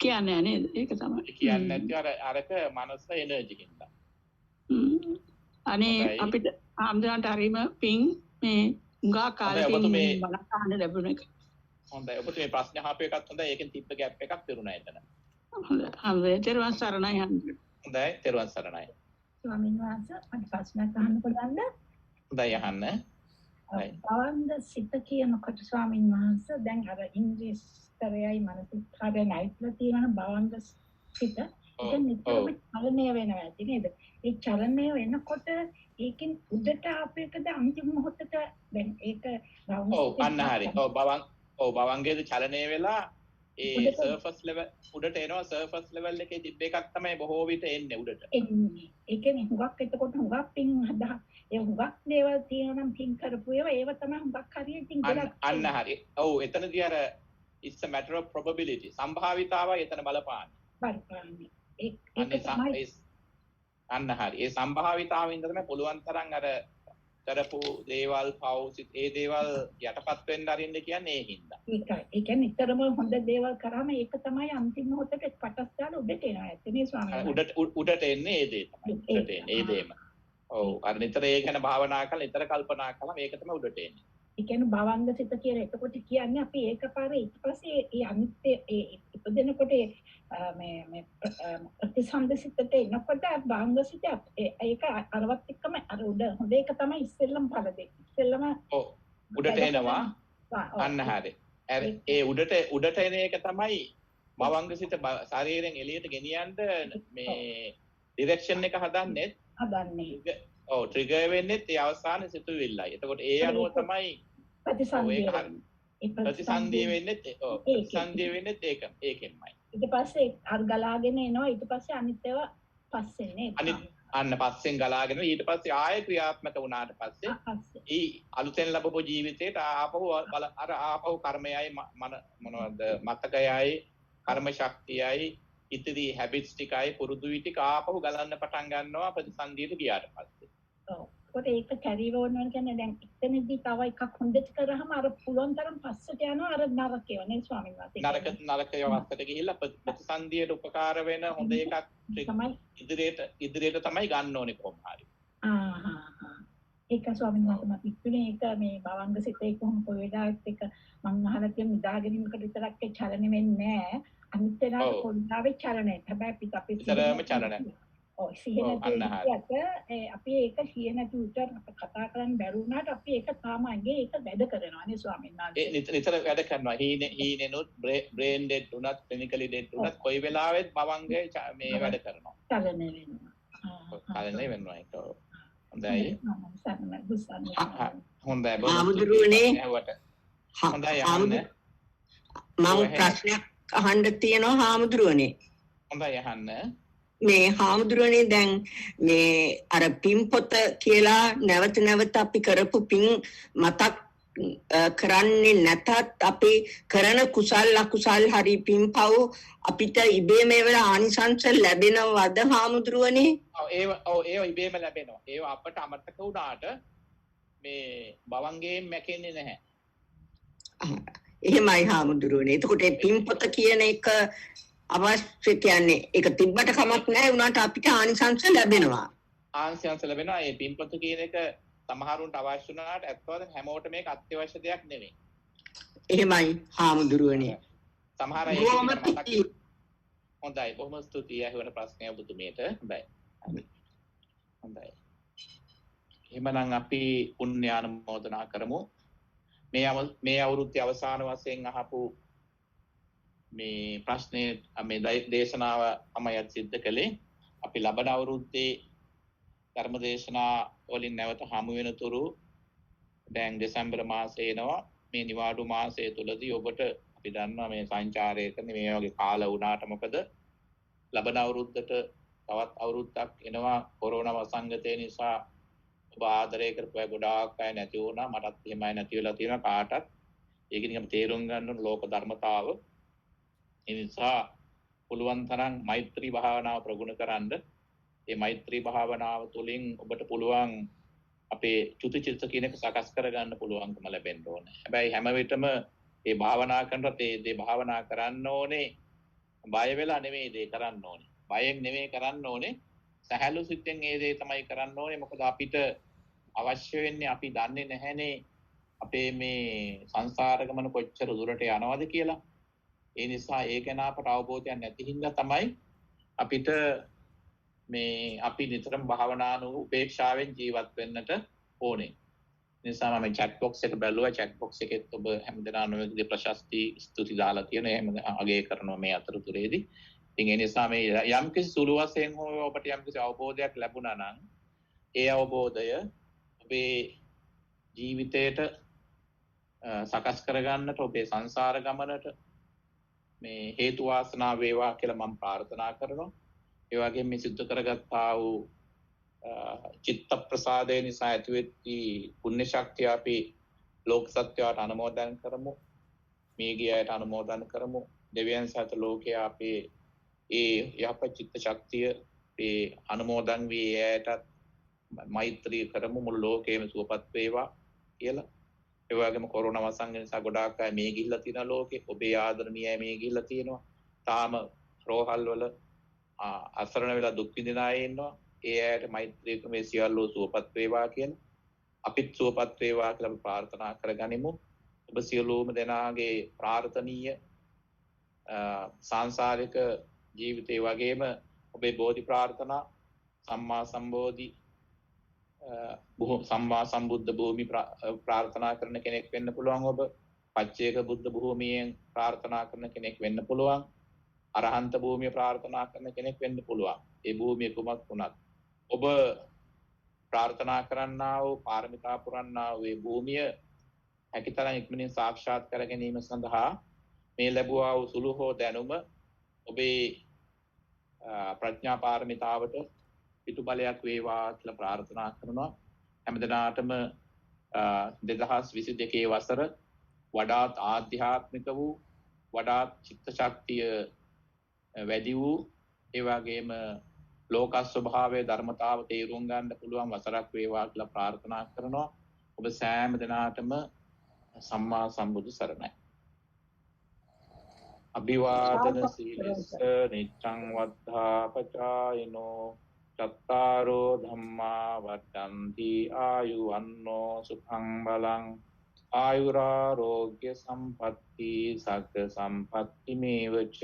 කියන්නේ නේද? ඒක තමයි. කියන්නේ නැති අරක මනස එනර්ජිකින් තමයි. අනේ අපිට ආම්දන්ට හරීම පිං මේ උඟා කාලෙකින් බලන්න ලැබුණ එක. හොඳයි. ඔබට මේ ප්‍රශ්න අහපු එකත් හොඳයි. ඒකෙන් තිබ්බ ගැප් එකක් තිරුණා එතන. හොඳයි. තෙරුවන් සරණයි හන්දේ. හොඳයි. තෙරුවන් සරණයි. ස්වාමීන් වහන්සේ මට ප්‍රශ්නයක් අහන්න පුළුවන්ද? හොඳයි අහන්න. භවංග සිත කියනකොට ස්වාමීන් වහන්සේ දැන් අර ඉංග්‍රීසිතරයයි මානසිකාරයයි නැයිట్లా තියෙන භවංග සිත ඒක නිතරම චලනය වෙනවා ඇති නේද? ඒ චලනය වෙනකොට ඒකෙන් උඩට ආපේකද අන්තිම මොහොතට දැන් ඒක අන්න හරි. භවංගයේ චලනය වෙලා ඒ සර්ෆස් ලෙවල් උඩට එනවා. සර්ෆස් ලෙවල් එකේ තිබ්බ එකක් තමයි බොහෝ විට එන්නේ උඩට. එන්නේ. ඒ කියන්නේ හුඟක් එතකොට හුඟක් පින් හදා ඒ හුඟක් දේවල් තියෙනවා නම් පින් කරපු ඒවා තමයි හුඟක් හරියට ඉතින් ගොඩක් අන්න හරි. ඔව් එතනදී අර it's a matter of probability. සම්භාවිතාවයි එතන බලපාන්නේ. ඒක තමයි අන්න හරි. ඒ සම්භාවිතාවෙන් තමයි පුළුවන් තරම් අර කරපු දේවල් පෞසිත ඒ දේවල් යටපත් වෙන්න අරින්න කියන්නේ ඒ හින්දා. ඒකයි. ඒ කියන්නේ නිතරම හොඳ දේවල් කරාම ඒක තමයි අන්තිම මොහොතේ පටස් ගන්න උඩට එනවා. ඇත්තනේ ස්වාමීනි. උඩට එන්නේ ඒ දේ තමයි. උඩට එන්නේ ඒ දේම. ඔව් අර නිතර ඒ ගැන භාවනා කරලා නිතර කල්පනා කළාම ඒක තමයි උඩට එන්නේ. ඒ කියන්නේ භවංග සිත කියලා එතකොට කියන්නේ අපි ඒකපාරේ ඊට පස්සේ ඒ අනිත්‍ය ඒ ඉපදෙනකොට මේ ප්‍රතිසන්ද සිතට එනකොට භවංග සිත ඒක අරවත් එක්කම අර උඩ හොඳ එක තමයි ඉස්සෙල්ලම පළ දෙක. ඉස්සෙල්ලම ඔව් උඩට එනවා. අන්න හරි. ඒ උඩට එන එක තමයි භවංග සිත ශරීරයෙන් එළියට ගෙනියන්න මේ ඩිරෙක්ෂන් එක හදන්නේ. ඔව් ට්‍රිගර් වෙන්නේ ඒ අවසාන සිතුවිල්ලයි. එතකොට ඒ අනුව තමයි ප්‍රතිසන්දිය වෙන්නේ. ඔව් ප්‍රතිසන්දිය වෙන්නේ ඒකෙන්මයි. ඊට පස්සේ අර ගලාගෙන එනවා. ඊට පස්සේ අනිත් ඒවා පස්සෙන්නේ. අන්න පස්සෙන් ගලාගෙන ඊට පස්සේ ආයෙ ක්‍රියාත්මක වුණාට පස්සේ ඊ අලුතෙන් ලැබපු ජීවිතේට ආපහු කර්මයයි මොනවද මතකයයි කර්ම ශක්තියයි ඉතිරි හැබිට්ස් ටිකයි පුරුදු ටික ආපහු ගලන්න පටන් ගන්නවා ප්‍රතිසන්දියට ගියාට පස්සේ. ඔව්. ඒක කැරිව ඕනවල කියන්නේ දැන් එතනදී තව එකක් හොඳට කරාම අර පුළුවන් තරම් පස්සට යනවා අර නරකේව නේ ස්වාමීන් වහන්සේ. නරක අවස්ථකට ගිහිල්ලා ප්‍රතිසන්දියට උපකාර වෙන හොඳ එකක් තමයි ඉදිරියට තමයි ගන්න ඕනේ කොහොම හරි. ඒක ස්වාමීන් වහන්සේ මට ඉක්ුණේ ඒක මේ භවංග සිතේ කොහොම කොයි වෙලාවෙත් එක මම අහලා තියෙන නිදාගැනීමකට විතරක් ඒ චලන වෙන්නේ නැහැ. අනිත් වෙලාවට ඔව්. කොල්ලාවේ චලනය. හැබැයි අපිට අපේ ඉතරම චලන. ඔව් සිහින ඔව්, අන්න හරි. නැතිවට අපි ඒක සිහින නැති උත්තර කතා කරන්න බැරි වුණාට අපි ඒක තාම අගේ ඒක වැඩ කරනවා නේ ස්වාමීන් වහන්සේ. නිතර වැඩ කරනවා. හීනෙනුත් බ්‍රේන් ඩෙඩ් උනත් ක්ලිනිකලි ඩෙඩ් උනත් කොයි වෙලාවෙත් භවංගේ මේ වැඩ කරනවා. චලනය වෙනවා. චලනය වෙනවා ඒක. හොඳයි. හොඳයි. ආමුදුරුවනේ හොඳයි අහන්න. මම ප්‍රශ්නයක් අහන්න තියෙනවා හාමුදුරුවනේ. හොඳයි අහන්න. මේ හාමුදුරුවනේ දැන් මේ අර පින් පොත කියලා නැවත නැවත අපි කරපු පින් මතක් කරන්නේ නැතත් අපි කරන කුසල් අකුසල් හරි පින්පව් අපිට ඉබේ මේ වල ආනිසංස ලැබෙනවද හාමුදුරුවනේ? ඔව් ඒව ඉබේම ලැබෙනවා. ඒව අපට අමතක වුණාට මේ භවංගයෙන් මැකෙන්නේ නැහැ. එහෙමයි හාමුදුරුවනේ. එතකොට පින් පොත කියන එක අවශ්‍ය කියන්නේ ඒක තිබ්බට කමක් නැහැ වුණාට අපිට ආනිසංස ලැබෙනවා. ආනිසංස ලැබෙනවා. ඒ පින් පොත කියන එක සමහරුන්ට අවශ්‍ය වුණාට ඇත්තටම හැමෝටම මේක අත්‍යවශ්‍ය දෙයක් නෙවෙයි. එහෙමයි හාමුදුරුවනේ. සමහර අය හොඳයි. බොහොම ස්තුතියි අහවන ප්‍රශ්නය ඔබතුමියට. හොඳයි. එහෙමනම් අපි පුණ්‍යානුමෝදනා කරමු. මේ අවුරුද්දේ අවසාන වශයෙන් අහපු මේ ප්‍රශ්නේ මේ දේශනාව තමයි සිද්ධ කළේ. අපි ලබන අවුරුද්දේ ධර්ම දේශනා වලින් නැවත හමු වෙනතුරු දැන් දෙසැම්බර් මාසයේ එනවා. මේ නිවාඩු මාසය තුලදී ඔබට අපි දන්නවා මේ සංචාරය කරන මේ වගේ කාල වුණාට මොකද ලබන අවුරුද්දට තවත් අවුරුද්දක් එනවා කොරෝනා වසංගතය නිසා ඔබ ආදරය කරපු අය ගොඩාක් අය නැති වුණා. මටත් එහෙමයි නැති වෙලා තියෙනවා කාටත්. ඒක නිකම් තේරුම් ගන්න ඕන ලෝක ධර්මතාව. ඒ නිසා පුළුවන් තරම් මෛත්‍රී භාවනාව ප්‍රගුණ කරන්න. මේ මෛත්‍රී භාවනාව තුළින් ඔබට පුළුවන් අපේ චුතිචිත්ත කියන එක සකස් කරගන්න පුළුවන්කම ලැබෙන්න ඕනේ. හැබැයි හැම විටම මේ භාවනා කරනකොට මේ භාවනා කරන්න ඕනේ බය වෙලා නෙමෙයි දේ කරන්න ඕනේ. බයෙන් නෙමෙයි කරන්න ඕනේ. සහැල්ලු සිතෙන් මේ දේ තමයි කරන්න ඕනේ. මොකද අපිට අවශ්‍ය වෙන්නේ අපි දන්නේ නැහැනේ අපේ මේ සංසාර ගමන කොච්චර දුරට යනවද කියලා. ඒ නිසා ඒ ගැන අපට අවබෝධයක් නැති හින්දා තමයි අපිට මේ අපි නිතරම භාවනානු උපේක්ෂාවෙන් ජීවත් වෙන්නට ඕනේ. නිසා මම chat box එක බැලුවා. chat box එකෙත් ඔබ හැමදෙනාම ඔයගේ ප්‍රශස්ති ස්තුති දාලා තියෙනවා. එහෙම අගය කරනවා මේ අතරතුරේදී. ඉතින් ඒ නිසා මේ යම්කිසි සුළු වශයෙන් හෝ ඔබට යම්කිසි අවබෝධයක් ලැබුණා නම් ඒ අවබෝධය ඔබේ ජීවිතයට සකස් කරගන්නට ඔබේ සංසාර ගමනට මේ හේතු වාසනා වේවා කියලා මම ප්‍රාර්ථනා කරනවා. ඒ වගේම මේ සිද්ධ කරගත්තා වූ චිත්ත ප්‍රසාදය නිසා ඇතිවෙච්චි පුණ්‍ය ශක්තිය අපි ලෝක සත්‍යයට අනුමෝදන් කරමු. මේ ගියයට අනුමෝදන් කරමු. දෙවියන් සහිත ලෝකයේ අපේ ඒ යහපත් චිත්ත ශක්තිය ඒ අනුමෝදන් වී ඇයට මෛත්‍රී කරමු. මුළු ලෝකෙම සුවපත් වේවා කියලා. ඒ වගේම කොරෝනා වසංගතය නිසා ගොඩාක් අය මේ ගිහිල්ලා තියෙන ලෝකේ ඔබේ ආදරණීයයි මේ ගිහිල්ලා තියෙනවා. තාම රෝහල් වල අසරණ වෙලා දුක් විඳින අය ඉන්නවා. ඒ අයට මෛත්‍රී ක්‍රමයේ සියල්ලෝ සුවපත් වේවා කියන අපිත් සුවපත් වේවා කියලා අපි ප්‍රාර්ථනා කරගනිමු. ඔබ සියලුම දෙනාගේ ප්‍රාර්ථනීය සංසාරික ජීවිතේ වගේම ඔබේ බෝධි ප්‍රාර්ථනා සම්මා සම්බෝධි සම්මා සම්බුද්ධ භූමි ප්‍රාර්ථනා කරන කෙනෙක් වෙන්න පුළුවන්. ඔබ පච්චේක බුද්ධ භූමියෙන් ප්‍රාර්ථනා කරන කෙනෙක් වෙන්න පුළුවන්. අරහන්ත භූමිය ප්‍රාර්ථනා කරන කෙනෙක් වෙන්න පුළුවන්. ඒ භූමිය කුමක් වුණත් ඔබ ප්‍රාර්ථනා කරන්නා වූ පාරමිතා පුරන්නා වූ මේ භූමිය හැකිතරම් ඉක්මනින් සාක්ෂාත් කර ගැනීම සඳහා මේ ලැබුවා වූ සුළු හෝ දැනුම ඔබේ ප්‍රඥා පාරමිතාවට පිටු බලයක් වේවා කියලා ප්‍රාර්ථනා කරනවා. හැමදෙනාටම 2022 වසර වඩාත් ආධ්‍යාත්මික වූ වඩාත් චිත්ත ශක්තිය වැඩි වූ ඒ වගේම ලෝක ස්වභාවයේ ධර්මතාව තේරුම් ගන්න පුළුවන් වසරක් වේවා කියලා ප්‍රාර්ථනා කරනවා. ඔබ සෑම දිනාටම සම්මා සම්බුදු සරණයි. අභිවාදන සීලස්ස නිච්ඡං වද්ධා පචායනෝ චත්තාරෝ ධම්මා වඩ්ඩන්ති ආයුවන්නෝ සුඛං බලං ආයුරාරෝග්‍ය සම්පatti සග්ග සම්පatti මේවච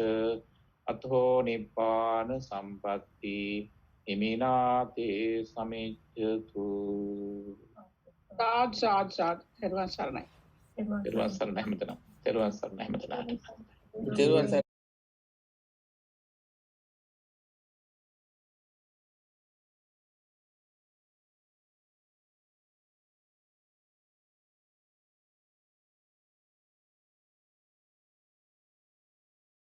අතෝ නිබ්බාන සම්පatti හිමිනාතේ සමිච්ඡතු. සාද් තෙරුවන් සරණයි. තෙරුවන් සරණයි හැමතැනම. තෙරුවන් සරණයි හැමතැනම. තෙරුවන් සරණයි.